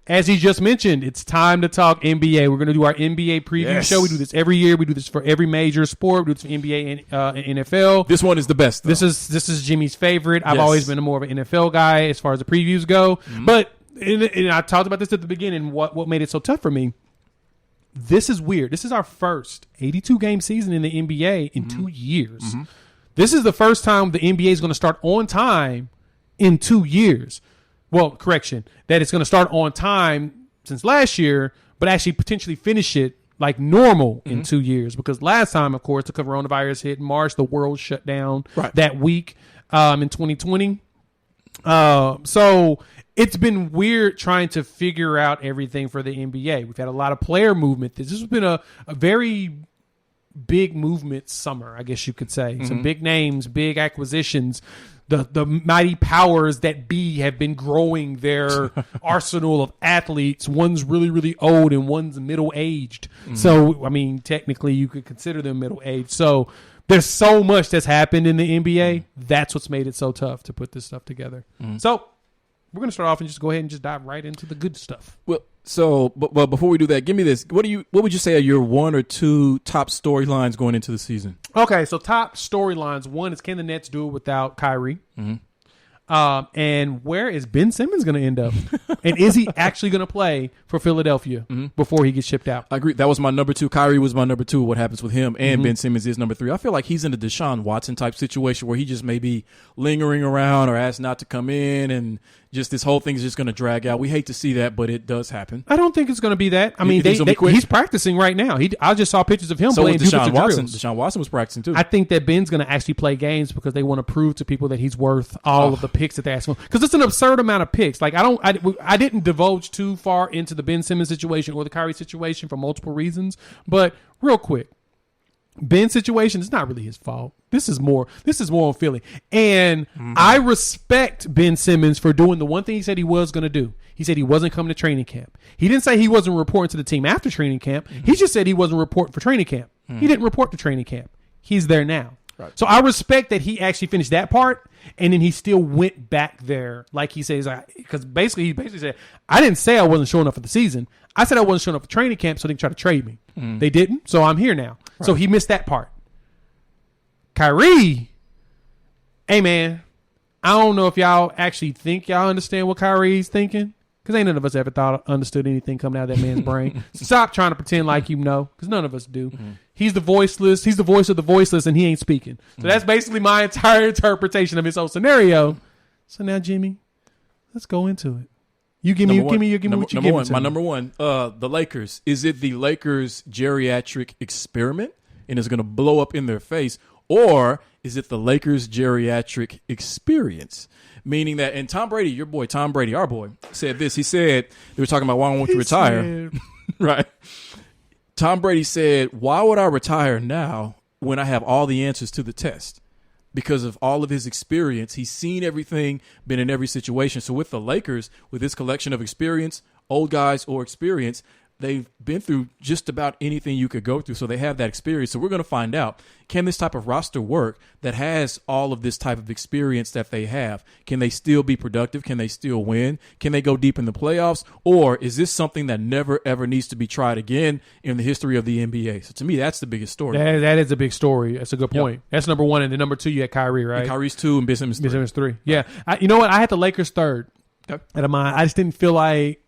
As he just mentioned, it's time to talk NBA. We're going to do our NBA preview show. We do this every year. We do this for every major sport. We do this for NBA and NFL. This one is the best, though. This is Jimmy's favorite. I've Yes. always been more of an NFL guy as far as the previews go. But and I talked about this at the beginning, what made it so tough for me. This is weird. This is our first 82-game season in the NBA in 2 years. This is the first time the NBA is going to start on time in 2 years. Well, correction, that it's going to start on time since last year, but actually potentially finish it like normal in 2 years. Because last time, of course, the coronavirus hit in March, the world shut down that week in 2020. So it's been weird trying to figure out everything for the NBA. We've had a lot of player movement. This has been a very big movement summer, I guess you could say. Some big names, big acquisitions. The mighty powers that be have been growing their arsenal of athletes. One's really, really old and one's middle-aged. So, I mean, technically you could consider them middle-aged. So there's so much that's happened in the NBA. That's what's made it so tough to put this stuff together. So we're going to start off and just go ahead and just dive right into the good stuff. Well, but before we do that, give me this. What would you say are your 1 or 2 top storylines going into the season? Okay, so top storylines. One is, can the Nets do it without Kyrie? Mm-hmm. And where is Ben Simmons going to end up? And is he actually going to play for Philadelphia before he gets shipped out? I agree. That was my number 2. Kyrie was my number 2. What happens with him? And Ben Simmons is number 3. I feel like he's in a Deshaun Watson type situation where he just may be lingering around or asked not to come in, and just this whole thing is just going to drag out. We hate to see that, but it does happen. I don't think it's going to be that. I mean, he's practicing right now. I just saw pictures of him playing Deshaun Watson. drills. Deshaun Watson was practicing too. I think that Ben's going to actually play games because they want to prove to people that he's worth all of the picks that they ask for. Because it's an absurd amount of picks. Like I didn't divulge too far into the Ben Simmons situation or the Kyrie situation for multiple reasons. But real quick, Ben's situation is not really his fault. This is more on Philly. And I respect Ben Simmons for doing the one thing he said he was going to do. He said he wasn't coming to training camp. He didn't say he wasn't reporting to the team after training camp. He just said he wasn't reporting for training camp. He didn't report to training camp. He's there now. Right. So I respect that he actually finished that part, and then he still went back there, like he says, because he basically said, I didn't say I wasn't showing up for the season. I said I wasn't showing up for training camp, so they can try to trade me. They didn't, so I'm here now. Right. So he missed that part. Kyrie, hey man, I don't know if y'all actually think y'all understand what Kyrie's thinking, because ain't none of us ever understood anything coming out of that man's brain. So stop trying to pretend like you know, because none of us do. He's the voiceless. He's the voice of the voiceless, and he ain't speaking. So that's basically my entire interpretation of his whole scenario. So now, Jimmy, let's go into it. You give me what you give me. My number 1, the Lakers. Is it the Lakers geriatric experiment, and it's going to blow up in their face, or is it the Lakers geriatric experience? Meaning that, and Tom Brady, your boy, Tom Brady, our boy, said this. He said, they were talking about why I want to retire. Right. Tom Brady said, why would I retire now when I have all the answers to the test? Because of all of his experience, he's seen everything, been in every situation. So with the Lakers, with this collection of experience, old guys or experience, they've been through just about anything you could go through, so they have that experience. So we're going to find out, can this type of roster work that has all of this type of experience that they have? Can they still be productive? Can they still win? Can they go deep in the playoffs? Or is this something that never, ever needs to be tried again in the history of the NBA? So to me, that's the biggest story. That is a big story. That's a good point. Yep. That's number 1. And then number 2, you had Kyrie, right? And Kyrie's 2 and Ben Simmons 3. Ben Simmons 3. Yeah. You know what? I had the Lakers 3rd out of mine. I just didn't feel like,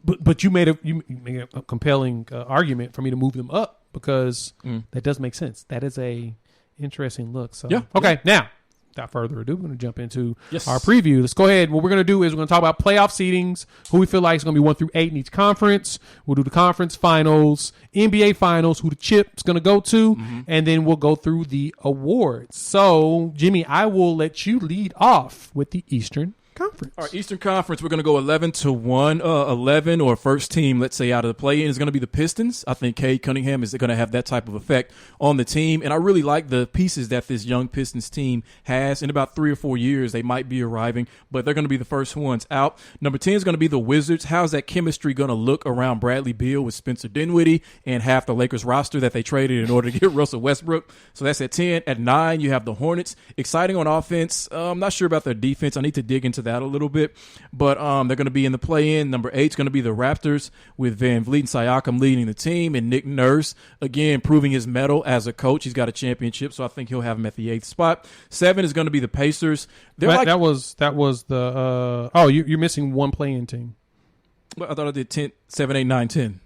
but you made a compelling argument for me to move them up, because that does make sense. That is a interesting look. So yeah. Okay, now without further ado, we're going to jump into our preview. Let's go ahead. What we're going to do is we're going to talk about playoff seedings, who we feel like is going to be 1 through 8 in each conference. We'll do the conference finals, NBA finals, who the chip's going to go to, and then we'll go through the awards. So, Jimmy, I will let you lead off with the Eastern Conference. All right, Eastern Conference, we're going to go 11-1. 11 or first team, let's say, out of the play-in is going to be the Pistons. I think Cade Cunningham is going to have that type of effect on the team, and I really like the pieces that this young Pistons team has. In about 3 or 4 years, they might be arriving, but they're going to be the first ones out. Number 10 is going to be the Wizards. How's that chemistry going to look around Bradley Beal with Spencer Dinwiddie and half the Lakers roster that they traded in order to get Russell Westbrook? So that's at 10. At 9, you have the Hornets. Exciting on offense. I'm not sure about their defense. I need to dig into that a little bit, but they're going to be in the play-in. Number 8 is going to be the Raptors with Van Vliet and Siakam leading the team, and Nick Nurse, again, proving his mettle as a coach. He's got a championship, so I think he'll have him at the 8th spot. 7 is going to be the Pacers. That was the you're missing one play-in team. Well, I thought I did 10, 7, 8, 9, 10.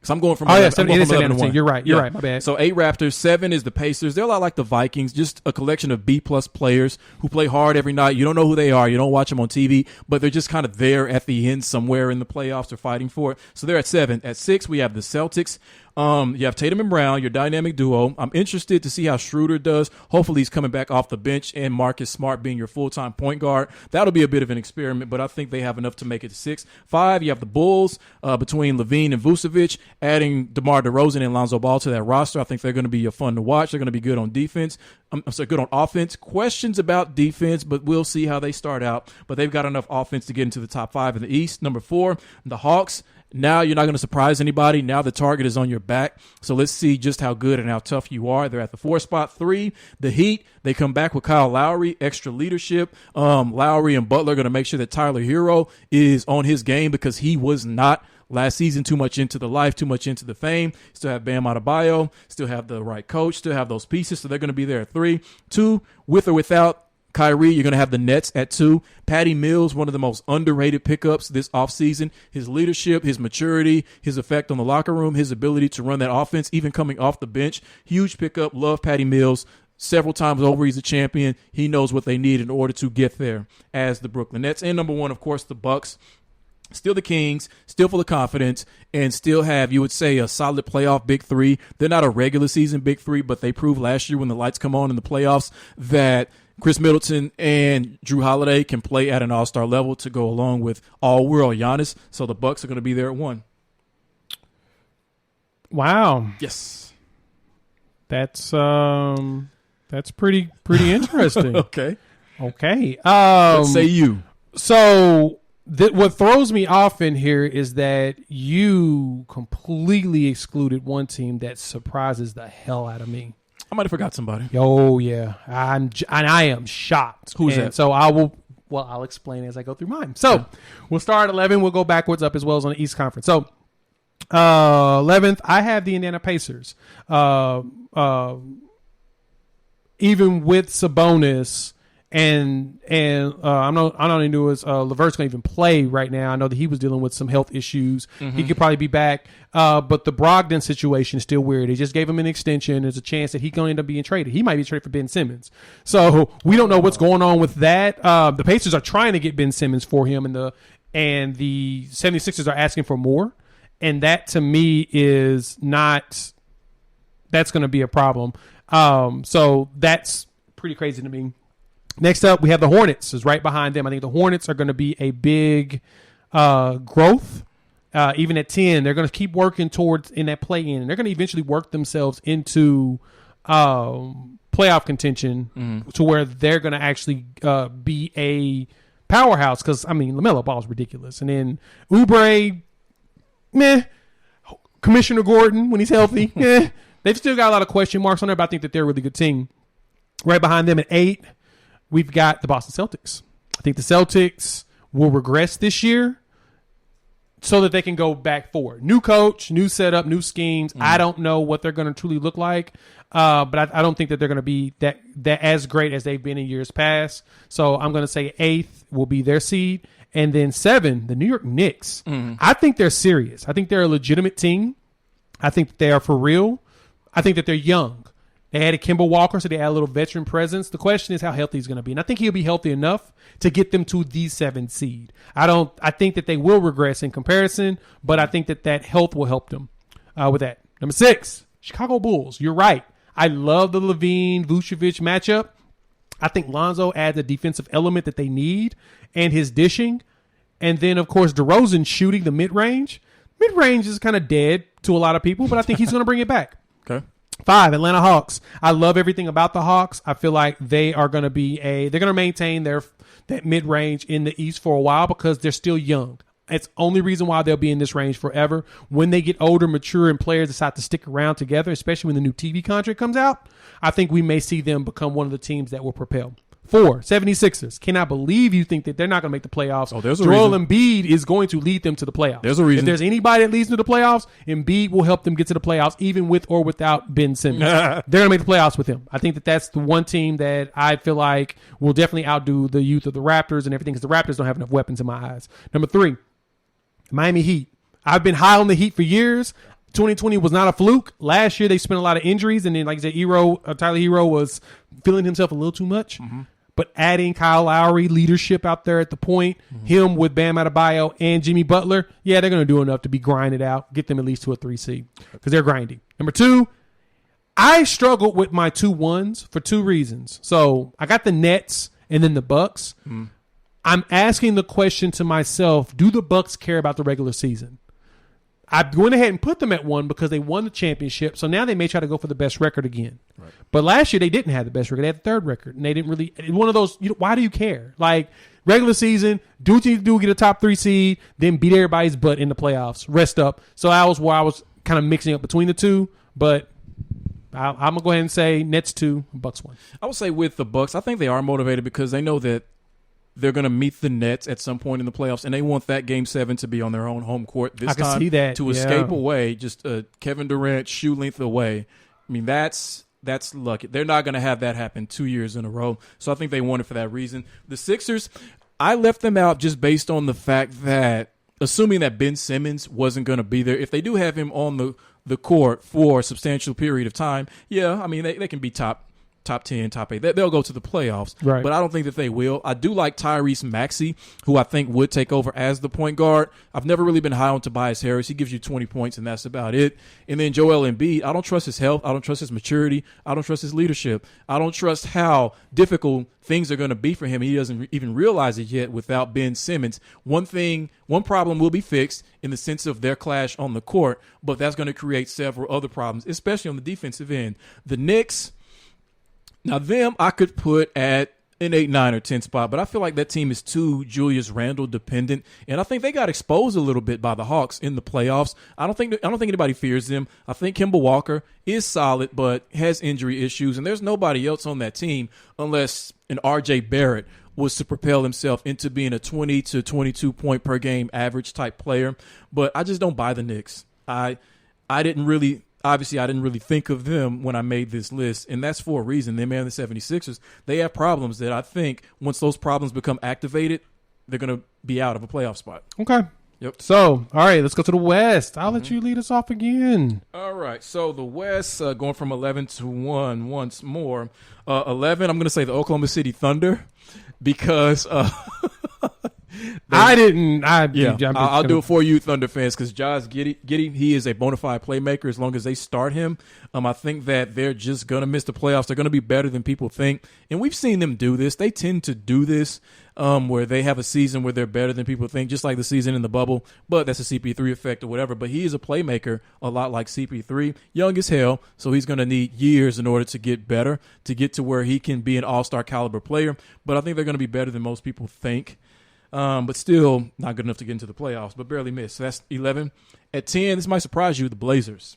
So I'm going from 7 to 1. You're right. You're right. My bad. So 8 Raptors, 7 is the Pacers. They're a lot like the Vikings, just a collection of B-plus players who play hard every night. You don't know who they are. You don't watch them on TV, but they're just kind of there at the end somewhere in the playoffs or fighting for it. So they're at 7. At 6, we have the Celtics. You have Tatum and Brown, your dynamic duo. I'm interested to see how Schroeder does. Hopefully he's coming back off the bench, and Marcus Smart being your full-time point guard. That'll be a bit of an experiment, but I think they have enough to make it to 6. 5, you have the Bulls between Levine and Vucevic, adding DeMar DeRozan and Lonzo Ball to that roster. I think they're going to be fun to watch. They're going to be good on defense. Good on offense. Questions about defense, but we'll see how they start out. But they've got enough offense to get into the top 5 in the East. Number 4, the Hawks. Now you're not going to surprise anybody. Now the target is on your back. So let's see just how good and how tough you are. They're at the 4 spot. 3, the Heat. They come back with Kyle Lowry, extra leadership. Lowry and Butler are going to make sure that Tyler Hero is on his game because he was not last season, too much into the life, too much into the fame. Still have Bam Adebayo, still have the right coach, still have those pieces. So they're going to be there at 3. 2, with or without Kyrie, you're going to have the Nets at 2. Patty Mills, one of the most underrated pickups this offseason. His leadership, his maturity, his effect on the locker room, his ability to run that offense, even coming off the bench. Huge pickup. Love Patty Mills. Several times over, he's a champion. He knows what they need in order to get there as the Brooklyn Nets. And number 1, of course, the Bucks. Still the Kings, still full of confidence, and still have, you would say, a solid playoff big 3. They're not a regular season big 3, but they proved last year when the lights come on in the playoffs that Chris Middleton and Drew Holiday can play at an all-star level to go along with all-world Giannis. So the Bucks are going to be there at 1. Wow. Yes. That's pretty interesting. Okay. Let's say you. So what throws me off in here is that you completely excluded one team that surprises the hell out of me. I might have forgot somebody. Oh yeah, I am shocked. Who's that? So I'll explain as I go through mine. So we'll start at 11. We'll go backwards up as well as on the East Conference. So 11th, I have the Indiana Pacers. Even with Sabonis and I don't even know if LeVert's going to even play right now. I know that he was dealing with some health issues. Mm-hmm. He could probably be back. But the Brogdon situation is still weird. They just gave him an extension. There's a chance that he's going to end up being traded. He might be traded for Ben Simmons. So we don't know what's going on with that. The Pacers are trying to get Ben Simmons for him, and the 76ers are asking for more. And that to me is not – that's going to be a problem. So that's pretty crazy to me. Next up, we have the Hornets is right behind them. I think the Hornets are going to be a big growth. Even at 10, they're going to keep working towards in that play-in. And they're going to eventually work themselves into playoff contention to where they're going to actually be a powerhouse. Because, I mean, LaMelo Ball is ridiculous. And then Oubre, meh. Commissioner Gordon, when he's healthy, meh. They've still got a lot of question marks on there, but I think that they're a really good team. Right behind them at 8, we've got the Boston Celtics. I think the Celtics will regress this year so that they can go back forward. New coach, new setup, new schemes. I don't know what they're going to truly look like, but I don't think that they're going to be that as great as they've been in years past. So I'm going to say 8th will be their seed. And then 7, the New York Knicks. I think they're serious. I think they're a legitimate team. I think that they are for real. I think that they're young. They had a Kemba Walker, so they had a little veteran presence. The question is how healthy he's going to be. And I think he'll be healthy enough to get them to the 7th seed. I think that they will regress in comparison, but I think that health will help them with that. Number 6, Chicago Bulls. You're right. I love the Levine-Vucevic matchup. I think Lonzo adds a defensive element that they need and his dishing. And then, of course, DeRozan shooting the mid-range. Mid-range is kind of dead to a lot of people, but I think he's going to bring it back. Okay. 5, Atlanta Hawks. I love everything about the Hawks. I feel like they are going to they're going to maintain that mid-range in the East for a while because they're still young. It's the only reason why they'll be in this range forever. When they get older, mature, and players decide to stick around together, especially when the new TV contract comes out, I think we may see them become one of the teams that will propel. 4, 76ers. Cannot believe you think that they're not going to make the playoffs. Oh, there's a Joel reason. Embiid is going to lead them to the playoffs. There's a reason. If there's anybody that leads them to the playoffs, Embiid will help them get to the playoffs, even with or without Ben Simmons. They're going to make the playoffs with him. I think that that's the one team that I feel like will definitely outdo the youth of the Raptors and everything because the Raptors don't have enough weapons in my eyes. Number 3, Miami Heat. I've been high on the Heat for years. 2020 was not a fluke. Last year, they spent a lot of injuries, and then, like I said, Tyler Hero was feeling himself a little too much. But adding Kyle Lowry, leadership out there at the point, him with Bam Adebayo and Jimmy Butler, yeah, they're going to do enough to be grinded out, get them at least to a 3 seed because they're grinding. Number 2, I struggled with my 2-1s for 2 reasons. So I got the Nets and then the Bucks. I'm asking the question to myself, do the Bucks care about the regular season? I went ahead and put them at 1 because they won the championship. So now they may try to go for the best record again. But last year they didn't have the best record. They had the third record, and they didn't really. One of those. Why do you care? Like regular season, do what you need to do, get a top 3 seed, then beat everybody's butt in the playoffs. Rest up. So that was where I was kind of mixing up between the two, but. I'm gonna go ahead and say Nets 2, Bucks 1. I would say with the Bucks, I think they are motivated because they know that they're going to meet the Nets at some point in the playoffs, and they want that Game 7 to be on their own home court this time. I can see that. To escape away, just Kevin Durant shoe length away. I mean, that's lucky. They're not going to have that happen 2 years in a row, so I think they won it for that reason. The Sixers, I left them out just based on the fact that, assuming that Ben Simmons wasn't going to be there, if they do have him on the court for a substantial period of time, yeah, I mean, they can be top 10, top 8. They'll go to the playoffs, right. But I don't think that they will. I do like Tyrese Maxey, who I think would take over as the point guard. I've never really been high on Tobias Harris. He gives you 20 points, and that's about it. And then Joel Embiid, I don't trust his health. I don't trust his maturity. I don't trust his leadership. I don't trust how difficult things are going to be for him. He doesn't even realize it yet without Ben Simmons. One problem will be fixed in the sense of their clash on the court, but that's going to create several other problems, especially on the defensive end. The Knicks, now them I could put at an 8, 9, or 10 spot, but I feel like that team is too Julius Randle dependent, and I think they got exposed a little bit by the Hawks in the playoffs. I don't think anybody fears them. I think Kemba Walker is solid, but has injury issues, and there's nobody else on that team unless an R.J. Barrett was to propel himself into being a 20 to 22 point per game average type player. But I just don't buy the Knicks. I didn't really think of them when I made this list, and that's for a reason. Them and the 76ers, they have problems that I think once those problems become activated, they're going to be out of a playoff spot. Okay. Yep. So, all right, let's go to the West. I'll let you lead us off again. All right. So the West, going from 11 to 1 once more. 11, I'm going to say the Oklahoma City Thunder because I'll do it for you, Thunder fans, because Josh Giddey, he is a bona fide playmaker as long as they start him. I think that they're just going to miss the playoffs. They're going to be better than people think. And we've seen them do this. They tend to do this where they have a season where they're better than people think, just like the season in the bubble. But that's a CP3 effect or whatever. But he is a playmaker a lot like CP3. Young as hell, so he's going to need years in order to get better, to get to where he can be an all-star caliber player. But I think they're going to be better than most people think. But still not good enough to get into the playoffs, but barely missed. So that's 11. At 10, this might surprise you, the Blazers.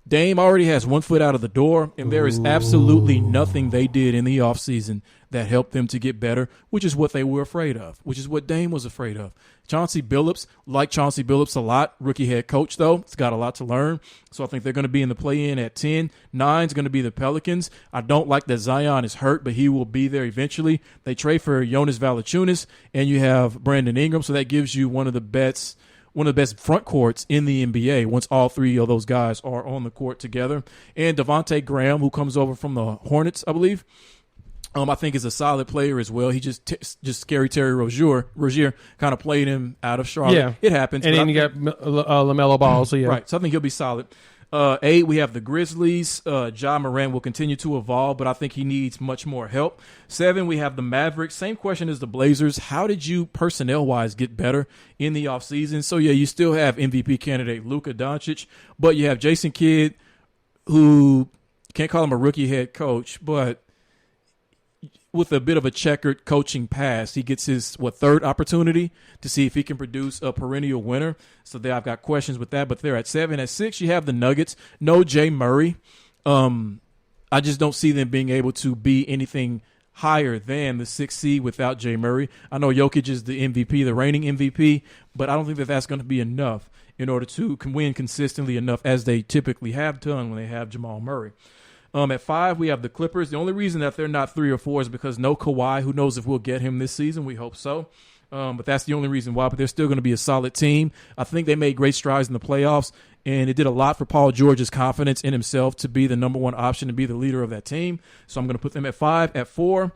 Dame already has 1 foot out of the door, and there is absolutely nothing they did in the offseason that helped them to get better, which is what they were afraid of, which is what Dame was afraid of. Chauncey Billups, like Chauncey Billups a lot, rookie head coach, though. It's got a lot to learn, so I think they're going to be in the play-in at 10. 9 is going to be the Pelicans. I don't like that Zion is hurt, but he will be there eventually. They trade for Jonas Valanciunas, and you have Brandon Ingram, so that gives you one of the best front courts in the NBA once all 3 of those guys are on the court together. And Devontae Graham, who comes over from the Hornets, I believe, I think is a solid player as well. He just scary Terry Rozier kind of played him out of Charlotte. Yeah. It happens. And then you got LaMelo Ball, so yeah. Right, so I think he'll be solid. 8, we have the Grizzlies. Ja Morant will continue to evolve, but I think he needs much more help. 7, we have the Mavericks. Same question as the Blazers. How did you, personnel-wise, get better in the offseason? So, yeah, you still have MVP candidate Luka Doncic, but you have Jason Kidd, who can't call him a rookie head coach, but with a bit of a checkered coaching past, he gets his, third opportunity to see if he can produce a perennial winner. So there I've got questions with that, but they're at 7. At 6, you have the Nuggets. No Jay Murray. I just don't see them being able to be anything higher than the 6th seed without Jay Murray. I know Jokic is the MVP, the reigning MVP, but I don't think that that's going to be enough in order to win consistently enough as they typically have done when they have Jamal Murray. At 5, we have the Clippers. The only reason that they're not 3 or 4 is because no Kawhi. Who knows if we'll get him this season? We hope so. But that's the only reason why. But they're still going to be a solid team. I think they made great strides in the playoffs, and it did a lot for Paul George's confidence in himself to be the number 1 option, to be the leader of that team. So I'm going to put them at 5. At 4,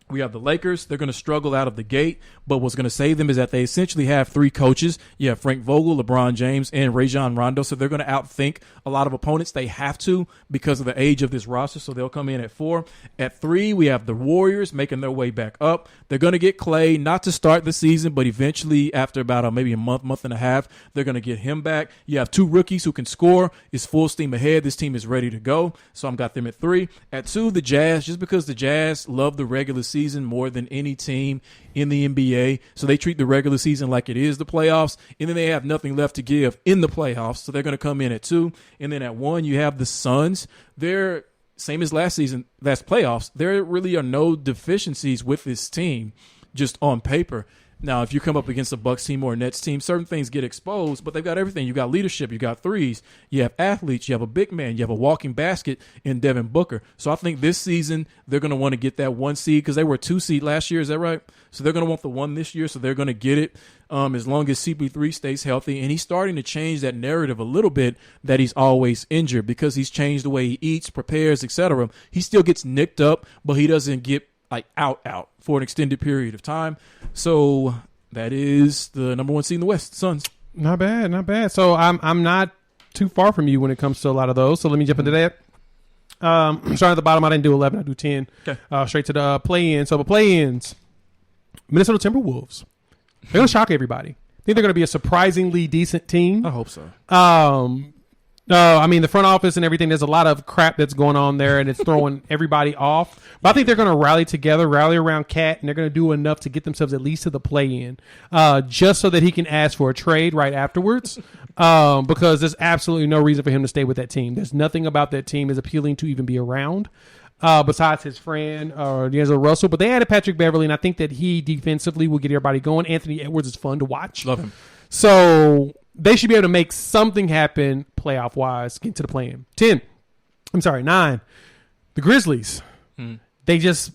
We have the Lakers. They're going to struggle out of the gate, but what's going to save them is that they essentially have 3 coaches. You have Frank Vogel, LeBron James, and Rajon Rondo, so they're going to outthink a lot of opponents. They have to because of the age of this roster, so they'll come in at 4. At 3, we have the Warriors making their way back up. They're going to get Klay, not to start the season, but eventually after about maybe a month and a half, they're going to get him back. You have 2 rookies who can score. It's full steam ahead. This team is ready to go, so I've got them at 3. At 2, the Jazz, just because the Jazz love the regular season more than any team in the NBA. So they treat the regular season like it is the playoffs, and then they have nothing left to give in the playoffs. So they're going to come in at 2. And then at 1, you have the Suns. They're same as last playoffs. There really are no deficiencies with this team just on paper. Now, if you come up against a Bucks team or a Nets team, certain things get exposed, but they've got everything. You got leadership, you got threes, you have athletes, you have a big man, you have a walking basket in Devin Booker. So I think this season they're going to want to get that 1 seed because they were a 2 seed last year. Is that right? So they're going to want the 1 this year, so they're going to get it as long as CP3 stays healthy. And he's starting to change that narrative a little bit that he's always injured because he's changed the way he eats, prepares, etc. He still gets nicked up, but he doesn't get out for an extended period of time. So that is the number 1 seed in the West, Suns. Not bad. So I'm not too far from you when it comes to a lot of those. So let me jump into that. Starting at the bottom, I didn't do 11. I do 10. Okay. Straight to the play-in. So the play-ins, Minnesota Timberwolves. They're going to shock everybody. I think they're going to be a surprisingly decent team. I hope so. I mean, the front office and everything, there's a lot of crap that's going on there, and it's throwing everybody off. But I think they're going to rally together, rally around Cat, and they're going to do enough to get themselves at least to the play-in, just so that he can ask for a trade right afterwards, because there's absolutely no reason for him to stay with that team. There's nothing about that team is appealing to even be around, besides his friend, D'Angelo Russell. But they added Patrick Beverly, and I think that he defensively will get everybody going. Anthony Edwards is fun to watch. Love him. So they should be able to make something happen playoff-wise, get to the play-in. 9. The Grizzlies. They just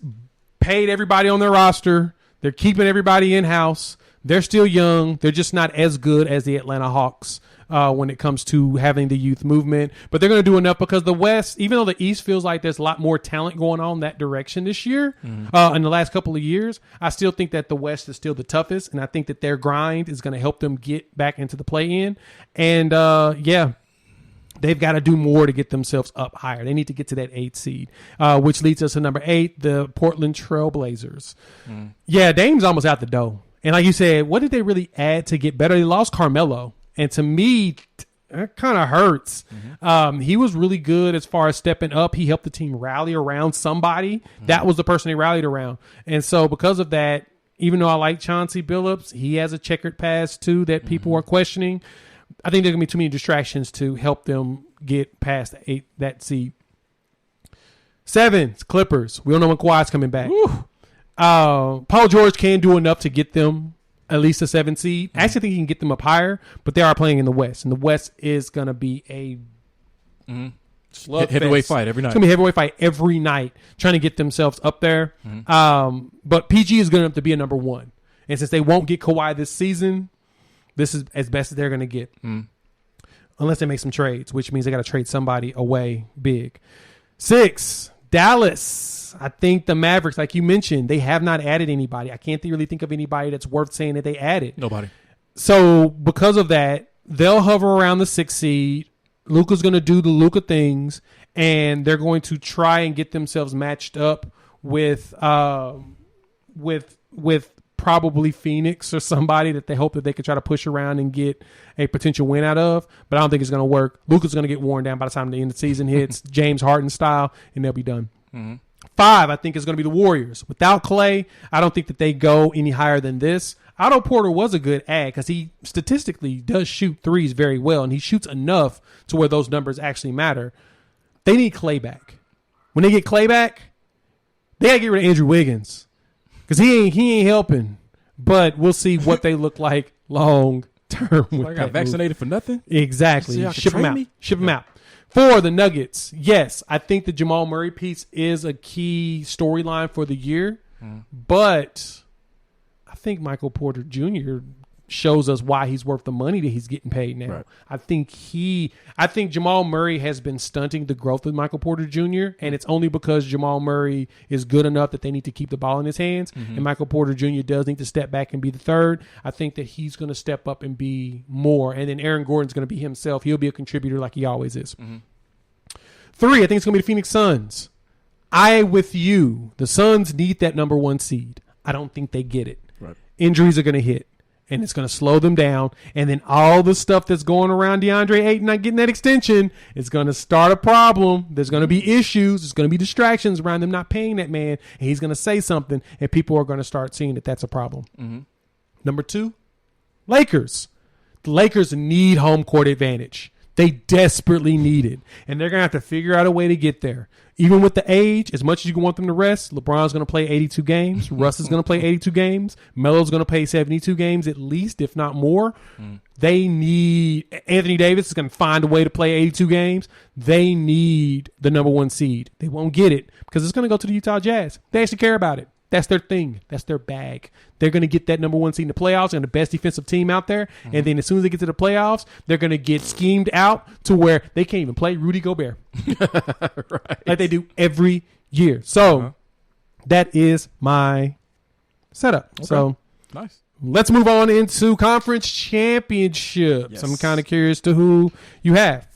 paid everybody on their roster. They're keeping everybody in-house. They're still young. They're just not as good as the Atlanta Hawks when it comes to having the youth movement. But they're going to do enough because the West, even though the East feels like there's a lot more talent going on that direction this year, in the last couple of years, I still think that the West is still the toughest, and I think that their grind is going to help them get back into the play-in. And, they've got to do more to get themselves up higher. They need to get to that 8 seed, which leads us to number 8, the Portland Trail Blazers. Yeah, Dame's almost out the door. And like you said, what did they really add to get better? They lost Carmelo. And to me, it kind of hurts. He was really good as far as stepping up. He helped the team rally around somebody. That was the person they rallied around. And so because of that, even though I like Chauncey Billups, he has a checkered past too that people are questioning. I think there's going to be too many distractions to help them get past that seed. 7, Clippers. We don't know when Kawhi's coming back. Paul George can do enough to get them at least a 7 seed. I actually think he can get them up higher, but they are playing in the West, and the West is going to be a heavyweight fight every night. It's going to be a heavyweight fight every night, trying to get themselves up there. But PG is going to have to be a number 1. And since they won't get Kawhi this season, this is as best as they're going to get. Unless they make some trades, which means they got to trade somebody away big. 6, Dallas. I think the Mavericks, like you mentioned, they have not added anybody. I can't really think of anybody that's worth saying that they added. Nobody. So because of that, they'll hover around the 6 seed. Luka's going to do the Luka things, and they're going to try and get themselves matched up with probably Phoenix or somebody that they hope that they could try to push around and get a potential win out of. But I don't think it's going to work. Luka's going to get worn down by the time the end of the season hits, James Harden style, and they'll be done. 5, I think, is going to be the Warriors. Without Clay, I don't think that they go any higher than this. Otto Porter was a good ad because he statistically does shoot threes very well, and he shoots enough to where those numbers actually matter. They need Clay back. When they get Clay back, they got to get rid of Andrew Wiggins because he ain't helping. But we'll see what they look like long term. I got vaccinated for nothing? Exactly. Ship them out. Ship them out. 4, the Nuggets. Yes, I think the Jamal Murray piece is a key storyline for the year, but I think Michael Porter Jr. shows us why he's worth the money that he's getting paid now. Right. I think Jamal Murray has been stunting the growth of Michael Porter Jr., and it's only because Jamal Murray is good enough that they need to keep the ball in his hands, and Michael Porter Jr. does need to step back and be the third. I think that he's going to step up and be more, and then Aaron Gordon's going to be himself. He'll be a contributor like he always is. 3, I think it's going to be the Phoenix Suns. With you. The Suns need that number 1 seed. I don't think they get it. Right. Injuries are going to hit, and it's going to slow them down. And then all the stuff that's going around DeAndre Ayton not getting that extension is going to start a problem. There's going to be issues. There's going to be distractions around them not paying that man, and he's going to say something, and people are going to start seeing that that's a problem. Number 2, Lakers. The Lakers need home court advantage. They desperately need it, and they're going to have to figure out a way to get there. Even with the age, as much as you want them to rest, LeBron's going to play 82 games. Russ is going to play 82 games. Melo's going to play 72 games at least, if not more. They need – Anthony Davis is going to find a way to play 82 games. They need the number 1 seed. They won't get it because it's going to go to the Utah Jazz. They actually care about it. That's their thing. That's their bag. They're going to get that number 1 seed in the playoffs and the best defensive team out there. And then as soon as they get to the playoffs, they're going to get schemed out to where they can't even play Rudy Gobert. Right. Like they do every year. So that is my setup. Okay. So Nice. let's move on into conference championships. Yes. I'm kind of curious to who you have.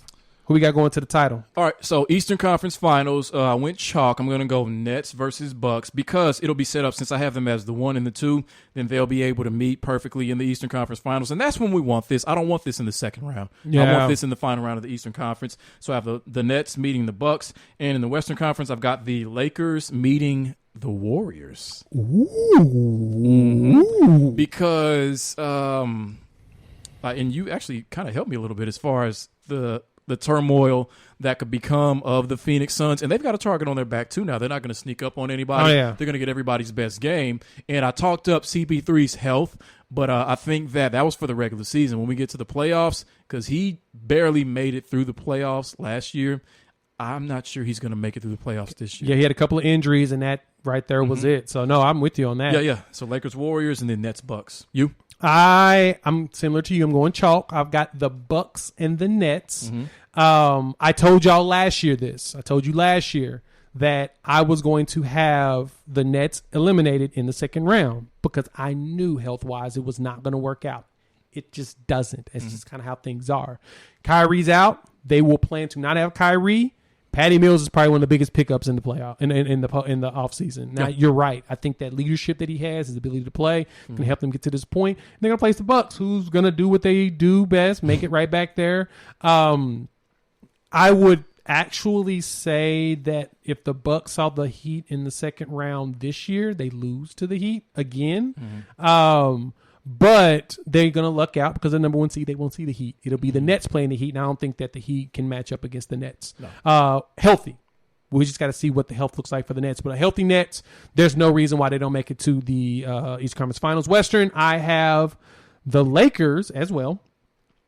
Who we got going to the title? All right, so Eastern Conference Finals, I went chalk. I'm going to go Nets versus Bucks because it'll be set up since I have them as the 1 and the 2. Then they'll be able to meet perfectly in the Eastern Conference Finals, and that's when we want this. I don't want this in the second round. I want this in the final round of the Eastern Conference. So I have the Nets meeting the Bucks, and in the Western Conference, I've got the Lakers meeting the Warriors. Ooh. Because, and you actually kind of helped me a little bit as far as the turmoil that could become of the Phoenix Suns. And they've got a target on their back, too, now. They're not going to sneak up on anybody. Oh, yeah. They're going to get everybody's best game. And I talked up CP3's health, but I think that was for the regular season. When we get to the playoffs, because he barely made it through the playoffs last year, I'm not sure he's going to make it through the playoffs this year. Yeah, he had a couple of injuries, and that right there was it. So, no, I'm with you on that. Yeah. So Lakers, Warriors, and then Nets, Bucks. You? I'm similar to you. I'm going chalk. I've got the Bucks and the Nets. I told y'all last year this. I told you last year that I was going to have the Nets eliminated in the second round because I knew health-wise it was not going to work out. It just doesn't. It's just kind of how things are. Kyrie's out. They will plan to not have Kyrie. Patty Mills is probably one of the biggest pickups in the playoff in the offseason. Now, you're right. I think that leadership that he has, his ability to play, can help them get to this point. And they're going to place the Bucks, who's going to do what they do best, make it right back there. I would actually say that if the Bucks saw the Heat in the second round this year, they lose to the Heat again. But they're going to luck out because the number 1 seed, they won't see the Heat. It'll be the Nets playing the Heat, and I don't think that the Heat can match up against the Nets. No. Healthy. We just got to see what the health looks like for the Nets. But a healthy Nets, there's no reason why they don't make it to the East Conference Finals. Western, I have the Lakers as well.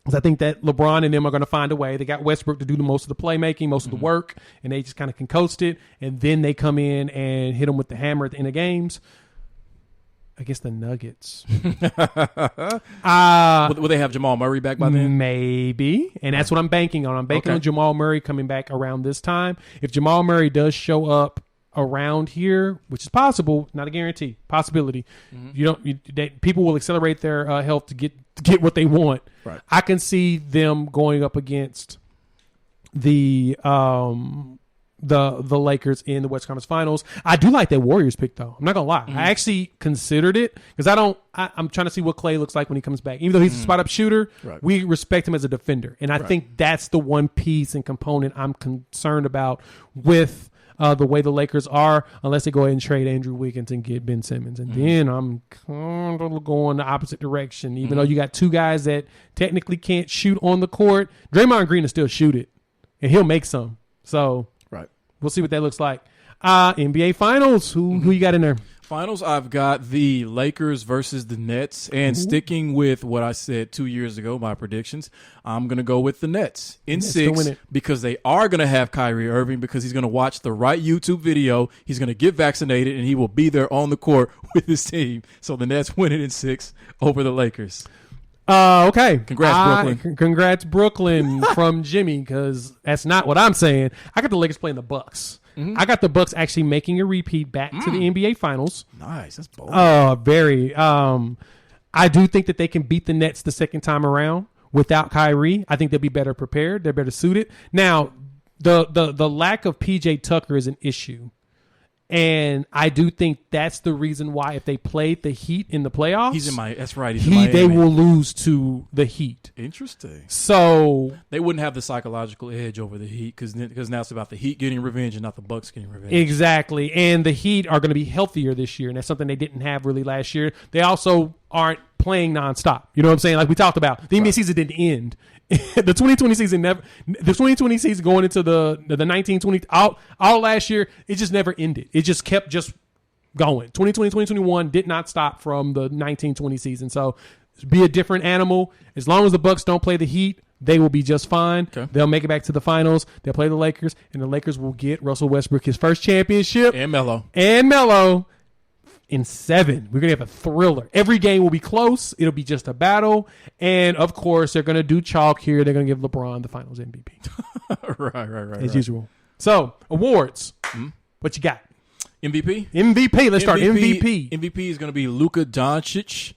Because I think that LeBron and them are going to find a way. They got Westbrook to do the most of the playmaking, most of the work, and they just kind of can coast it. And then they come in and hit them with the hammer at the end of games. Against the Nuggets. Will they have Jamal Murray back by then? Maybe. And that's what I'm banking on. I'm banking on Jamal Murray coming back around this time. If Jamal Murray does show up around here, which is possible, not a guarantee, possibility. People will accelerate their health to get what they want. Right. I can see them going up against the Lakers in the West Conference Finals. I do like that Warriors pick, though. I'm not gonna lie. I actually considered it because I'm trying to see what Clay looks like when he comes back. Even though he's a spot up shooter, we respect him as a defender, and I think that's the one piece and component I'm concerned about with the way the Lakers are, unless they go ahead and trade Andrew Wiggins and get Ben Simmons, and then I'm kind of going the opposite direction. Even though you got two guys that technically can't shoot on the court, Draymond Green will still shoot it, and he'll make some. So. We'll see what that looks like. NBA Finals. Who you got in there? Finals, I've got the Lakers versus the Nets. And sticking with what I said 2 years ago, my predictions, I'm going to go with the Nets in 6 because they are going to have Kyrie Irving because he's going to watch the right YouTube video. He's going to get vaccinated, and he will be there on the court with his team. So the Nets win it in 6 over the Lakers. Okay. Congrats, Brooklyn. Congrats, Brooklyn, from Jimmy, because that's not what I'm saying. I got the Lakers playing the Bucks. I got the Bucks actually making a repeat back to the NBA Finals. Nice. That's bold. Very. I do think that they can beat the Nets the second time around without Kyrie. I think they'll be better prepared. They're better suited. Now, the lack of PJ Tucker is an issue. And I do think that's the reason why if they played the Heat in the playoffs, that's right. He's in Miami. They will lose to the Heat. Interesting. So they wouldn't have the psychological edge over the Heat because now it's about the Heat getting revenge and not the Bucks getting revenge. Exactly. And the Heat are going to be healthier this year, and that's something they didn't have really last year. They also aren't playing nonstop. You know what I'm saying? Like we talked about, the NBA season didn't end. The 2020 season going into the 1920 all last year, it just never ended. It just kept just going. 2020, 2021 did not stop from the 1920 season. So be a different animal. As long as the Bucks don't play the Heat, they will be just fine. Okay. They'll make it back to the finals. They'll play the Lakers, and the Lakers will get Russell Westbrook his first championship. And Melo. In 7. We're going to have a thriller. Every game will be close. It'll be just a battle. And, of course, they're going to do chalk here. They're going to give LeBron the finals MVP. Right. As usual. So, awards. What you got? MVP? Let's start. MVP. MVP is going to be Luka Doncic.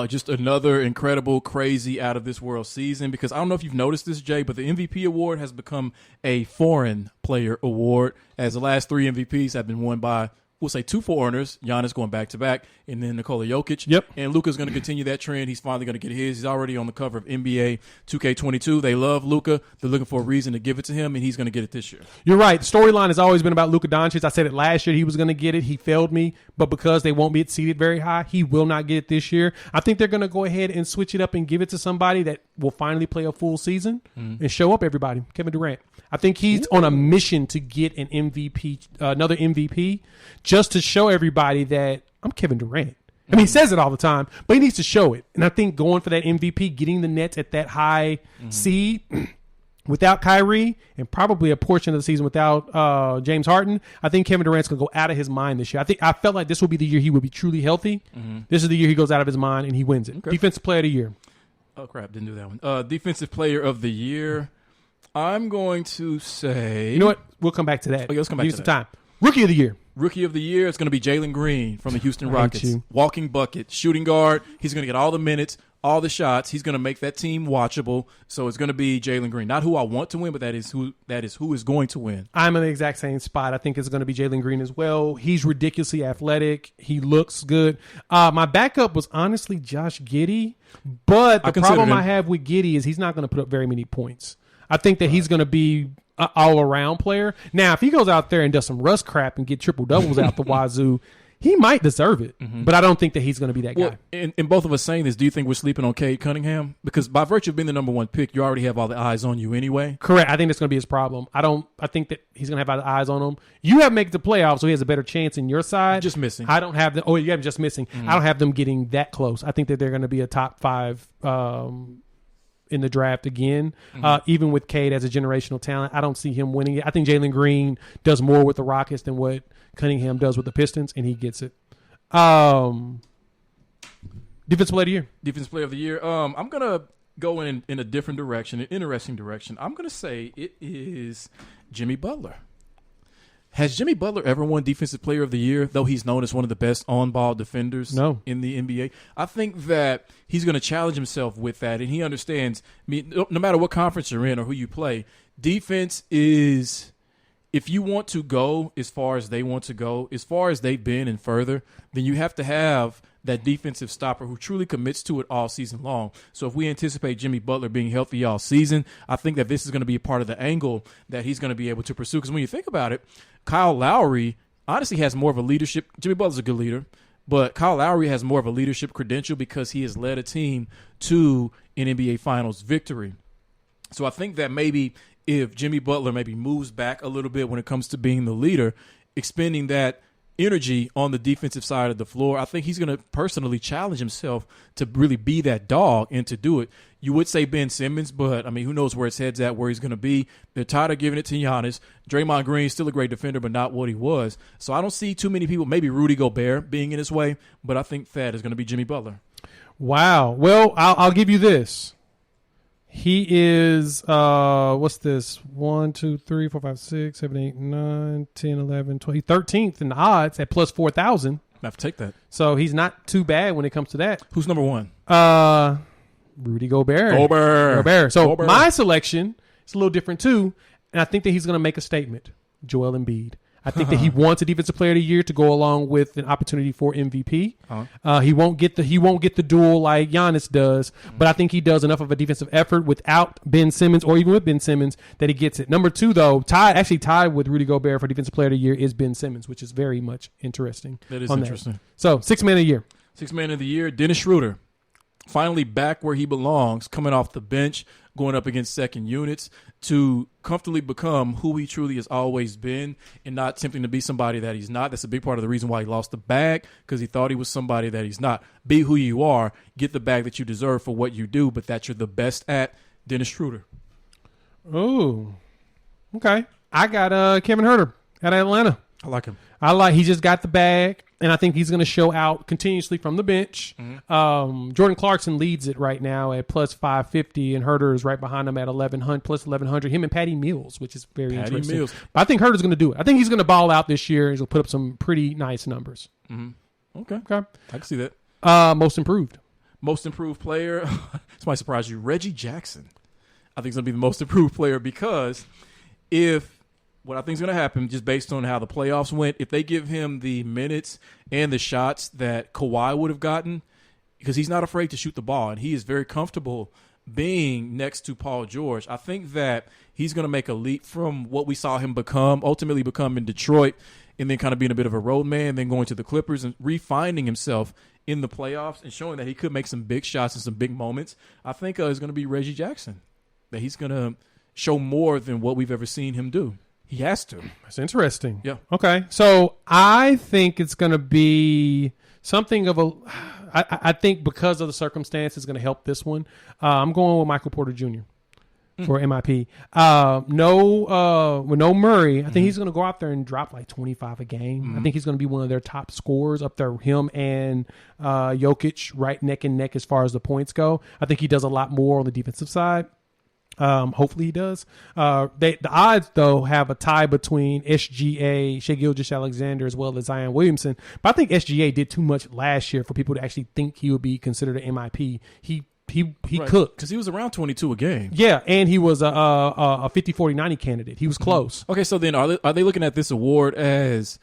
Just another incredible, crazy, out-of-this-world season. Because I don't know if you've noticed this, Jay, but the MVP award has become a foreign player award, as the last 3 MVPs have been won by, we'll say, 2 foreigners, Giannis going back-to-back, and then Nikola Jokic. Yep. And Luka's going to continue that trend. He's finally going to get his. He's already on the cover of NBA 2K22. They love Luka. They're looking for a reason to give it to him, and he's going to get it this year. You're right. The storyline has always been about Luka Doncic. I said it last year he was going to get it. He failed me, but because they won't be seated very high, he will not get it this year. I think they're going to go ahead and switch it up and give it to somebody that will finally play a full season and show up everybody. Kevin Durant. I think he's on a mission to get an MVP, another MVP, just to show everybody that I'm Kevin Durant. I mean, he says it all the time, but he needs to show it. And I think going for that MVP, getting the Nets at that high seed without Kyrie and probably a portion of the season without James Harden, I think Kevin Durant's going to go out of his mind this year. I felt like this will be the year he will be truly healthy. This is the year he goes out of his mind and he wins it. Okay. Defensive Player of the Year. Oh, crap. Didn't do that one. Defensive Player of the Year. I'm going to say... You know what? We'll come back to that. Okay, let's come back to that. Time. Rookie of the Year. Rookie of the Year is going to be Jalen Green from the Houston Rockets. Walking bucket, shooting guard. He's going to get all the minutes, all the shots. He's going to make that team watchable. So it's going to be Jalen Green. Not who I want to win, but that is who is going to win. I'm in the exact same spot. I think it's going to be Jalen Green as well. He's ridiculously athletic. He looks good. My backup was honestly Josh Giddey, but the problem I have with Giddey is he's not going to put up very many points. I think that he's going to be an all-around player. Now, if he goes out there and does some rust crap and get triple-doubles out the wazoo, he might deserve it. But I don't think that he's going to be that guy. And both of us saying this, do you think we're sleeping on Cade Cunningham? Because by virtue of being the number 1 pick, you already have all the eyes on you anyway. Correct. I think that's going to be his problem. I think that he's going to have all the eyes on him. You have to make the playoffs, so he has a better chance in your side. Just missing. I don't have them. Oh, you have just missing. I don't have them getting that close. I think that they're going to be a top 5 in the draft again. Even with Cade as a generational talent, I don't see him winning it. I think Jalen Green does more with the Rockets than what Cunningham does with the Pistons, and he gets it. Defensive Player of the Year. Defensive Player of the Year. I'm going to go in a different direction, an interesting direction. I'm going to say it is Jimmy Butler. Has Jimmy Butler ever won Defensive Player of the Year, though he's known as one of the best on-ball defenders in the NBA? I think that he's going to challenge himself with that, and he understands, no matter what conference you're in or who you play, defense is, if you want to go as far as they want to go, as far as they've been and further, then you have to have that defensive stopper who truly commits to it all season long. So if we anticipate Jimmy Butler being healthy all season, I think that this is going to be a part of the angle that he's going to be able to pursue. Because when you think about it, Kyle Lowry honestly has more of a leadership. Jimmy Butler's a good leader, but Kyle Lowry has more of a leadership credential because he has led a team to an NBA Finals victory. So I think that maybe if Jimmy Butler maybe moves back a little bit when it comes to being the leader, expending that energy on the defensive side of the floor, I think he's going to personally challenge himself to really be that dog and to do it. You would say Ben Simmons, but, I mean, who knows where his head's at, where he's going to be. They're tired of giving it to Giannis. Draymond Green, still a great defender, but not what he was. So I don't see too many people, maybe Rudy Gobert being in his way, but I think that is going to be Jimmy Butler. Wow. Well, I'll give you this. He is, what's this? 1, 2, 3, 4, 5, 6, 7, 8, 9, 10, 11, 12. 13th in the odds at plus 4,000. I have to take that. So he's not too bad when it comes to that. Who's number one? Rudy Gobert. Gobert. So Gobert. my selection is a little different too. And I think that he's going to make a statement. Joel Embiid. I think that he wants a Defensive Player of the Year to go along with an opportunity for MVP. He won't get the duel like Giannis does, but I think he does enough of a defensive effort without Ben Simmons or even with Ben Simmons that he gets it. Number 2, though, tied with Rudy Gobert for Defensive Player of the Year is Ben Simmons, which is very much interesting. That is interesting. So, 6th man of the year. 6th man of the year, Dennis Schroeder. Finally back where he belongs, coming off the bench, going up against second units to comfortably become who he truly has always been and not attempting to be somebody that he's not. That's a big part of the reason why he lost the bag, because he thought he was somebody that he's not. Be who you are, get the bag that you deserve for what you do, but that you're the best at. Dennis Schroeder. Oh, okay. I got Kevin Huerter at Atlanta. I like him. He just got the bag, and I think he's going to show out continuously from the bench. Jordan Clarkson leads it right now at plus 550, and Huerter is right behind him at 1100 plus 1100. Him and Patty Mills, which is very interesting. Mills. But I think Huerter's going to do it. I think he's going to ball out this year. He's going to put up some pretty nice numbers. Okay, I can see that. Most improved player. This might surprise you. Reggie Jackson. I think he's going to be the most improved player because what I think is going to happen, just based on how the playoffs went, if they give him the minutes and the shots that Kawhi would have gotten, because he's not afraid to shoot the ball, and he is very comfortable being next to Paul George, I think that he's going to make a leap from what we saw him ultimately become in Detroit, and then kind of being a bit of a road man, then going to the Clippers and refining himself in the playoffs and showing that he could make some big shots and some big moments. I think it's going to be Reggie Jackson, that he's going to show more than what we've ever seen him do. He has to. That's interesting. Yeah. Okay. So I think it's going to be something of I think because of the circumstance, it's going to help this one. I'm going with Michael Porter Jr. for MIP. With no Murray, I think he's going to go out there and drop like 25 a game. I think he's going to be one of their top scorers up there. Him and Jokic right neck and neck as far as the points go. I think he does a lot more on the defensive side. Hopefully he does. The odds, though, have a tie between SGA, Shai Gilgeous-Alexander, as well as Zion Williamson. But I think SGA did too much last year for people to actually think he would be considered an MIP. He right. Cooked. Because he was around 22 a game. Yeah, and he was a 50-40-90 candidate. He was close. Okay, so then are they looking at this award as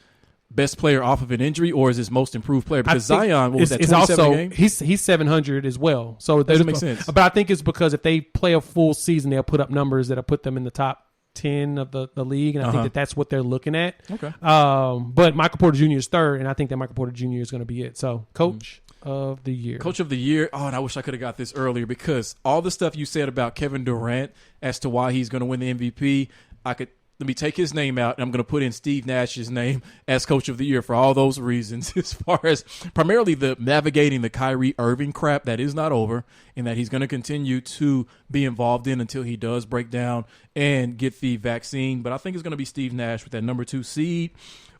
best player off of an injury, or is this most improved player? Because Zion, what was that, 27 games? He's 700 as well. So that doesn't make sense. But I think it's because if they play a full season, they'll put up numbers that'll put them in the top 10 of the league, and I think that's what they're looking at. Okay. But Michael Porter Jr. is third, and I think that Michael Porter Jr. is going to be it. So, Coach of the Year. Coach of the Year. Oh, and I wish I could have got this earlier, because all the stuff you said about Kevin Durant as to why he's going to win the MVP, let me take his name out, and I'm going to put in Steve Nash's name as Coach of the Year for all those reasons, as far as primarily the navigating the Kyrie Irving crap that is not over and that he's going to continue to be involved in until he does break down and get the vaccine. But I think it's going to be Steve Nash with that number 2 seed.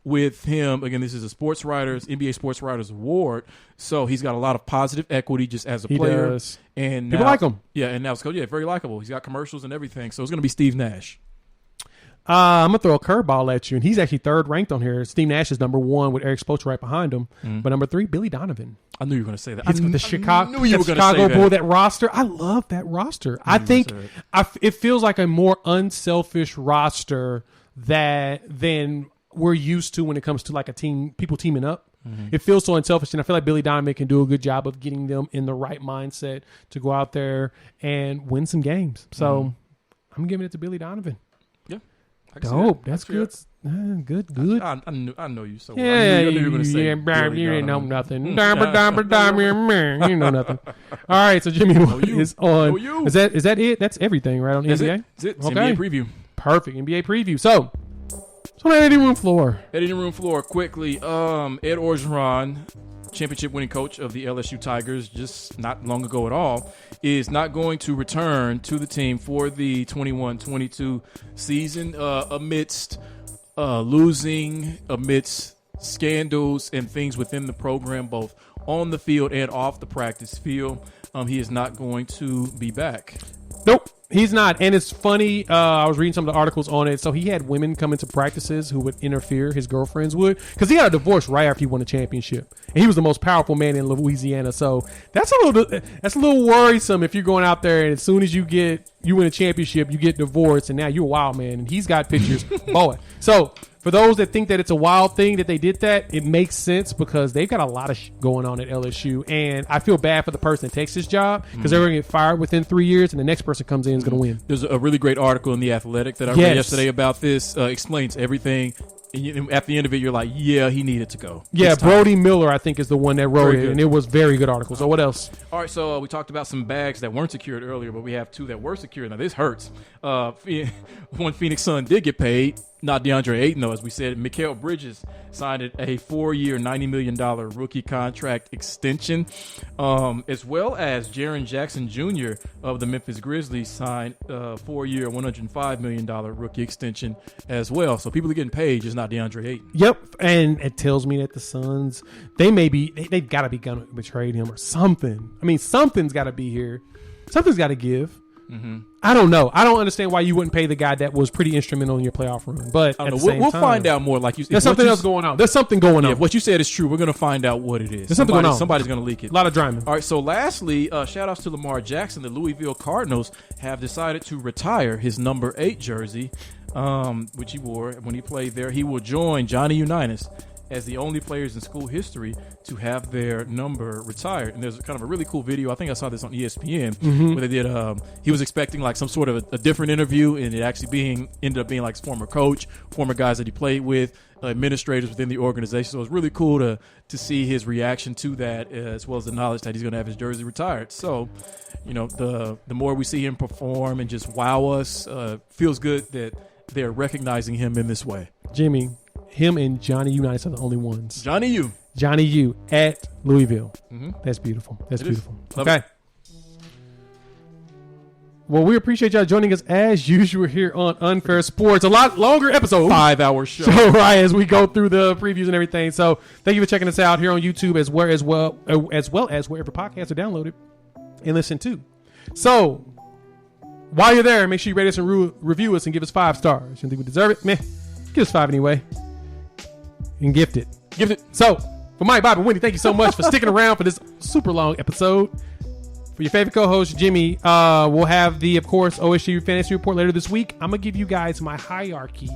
With him, again, this is a NBA Sports Writers Award, so he's got a lot of positive equity just as a player. He does. And people like him. Yeah, and now it's Coach. Yeah, very likable. He's got commercials and everything, so it's going to be Steve Nash. I'm going to throw a curveball at you, and he's actually third ranked on here. Steve Nash is number 1 with Eric Spoelstra right behind him. But number 3, Billy Donovan. I knew you were going to say that. The Chicago Bull, that roster. I love that roster. I think it feels like a more unselfish roster than we're used to when it comes to like a team, people teaming up. It feels so unselfish, and I feel like Billy Donovan can do a good job of getting them in the right mindset to go out there and win some games. So I'm giving it to Billy Donovan. Dope. That's good. Good. I know you so well. Yeah, I knew you were going to say you didn't know nothing. You know nothing. All right, so Jimmy is on. Is that it? That's everything, right, on NBA? That's it. NBA preview. Perfect. NBA preview. So on the editing room floor. Quickly. Ed Orgeron, championship winning coach of the LSU Tigers just not long ago at all, is not going to return to the team for the 21-22 season amidst losing, amidst scandals and things within the program, both on the field and off the practice field. He is not going to be back. Nope, he's not. And it's funny. I was reading some of the articles on it. So he had women come into practices who would interfere. His girlfriends would, because he got a divorce right after he won a championship, and he was the most powerful man in Louisiana. So that's a little worrisome if you're going out there and as soon as you win a championship, you get divorced, and now you're a wild man. And he's got pictures, boy. So for those that think that it's a wild thing that they did that, it makes sense because they've got a lot of going on at LSU. And I feel bad for the person that takes this job because they're going to get fired within 3 years and the next person comes in is going to win. There's a really great article in The Athletic that I read yesterday about this. Explains everything. And at the end of it, you're like, yeah, he needed to go. Yeah, Brody Miller, I think, is the one that wrote it, and it was a very good article. So what else? All right, so we talked about some bags that weren't secured earlier, but we have 2 that were secured. Now, this hurts. One Phoenix Sun did get paid, not DeAndre Ayton, though, as we said. Mikal Bridges signed a 4-year, $90 million rookie contract extension, as well as Jaren Jackson Jr. of the Memphis Grizzlies signed a 4-year, $105 million rookie extension as well. So people are getting paid, just not DeAndre Ayton. Yep, and it tells me that the Suns, they've got to be going to trade him or something. I mean, something's got to be here. Something's got to give. Mm-hmm. I don't know. I don't understand why you wouldn't pay the guy that was pretty instrumental in your playoff run. But at the same we'll time, find out more. Like you, there's something else going on. There's something going on. If what you said is true, we're going to find out what it is. There's something going on. Somebody's going to leak it. A lot of drama. All right. So lastly, shout outs to Lamar Jackson. The Louisville Cardinals have decided to retire his number 8 jersey, which he wore when he played there. He will join Johnny Unitas as the only players in school history to have their number retired. And there's kind of a really cool video. I think I saw this on ESPN where they did. He was expecting like some sort of a different interview, and it actually ended up being like his former coach, former guys that he played with, administrators within the organization. So it was really cool to see his reaction to that, as well as the knowledge that he's going to have his jersey retired. So, you know, the more we see him perform and just wow us, feels good that they're recognizing him in this way. Jimmy, him and Johnny Unitas are the only ones. Johnny U at Louisville. Mm-hmm. That's beautiful. That's beautiful. Okay. Well, we appreciate y'all joining us as usual here on Unfair Sports. A lot longer episode. 5-hour show. So, right, as we go through the previews and everything. So thank you for checking us out here on YouTube as well as wherever podcasts are downloaded and listened to. So while you're there, make sure you rate us and review us and give us 5 stars. You think we deserve it? Meh. Give us 5 anyway. And gift it. So, for Mike, Bob, and Wendy, thank you so much for sticking around for this super long episode. For your favorite co-host, Jimmy, we'll have of course, OSU Fantasy Report later this week. I'm going to give you guys my hierarchy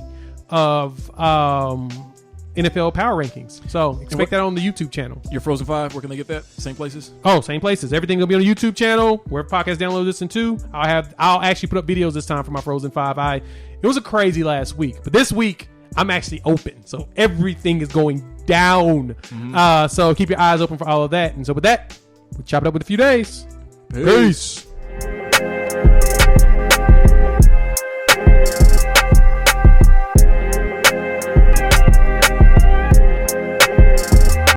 of NFL power rankings. So, expect that on the YouTube channel. Your Frozen 5, where can they get that? Same places? Oh, same places. Everything will be on the YouTube channel, wherever podcasts download this into. I'll actually put up videos this time for my Frozen 5. It was a crazy last week, but this week, I'm actually open, so everything is going down. So keep your eyes open for all of that. And so with that, we'll chop it up with a few days. Peace.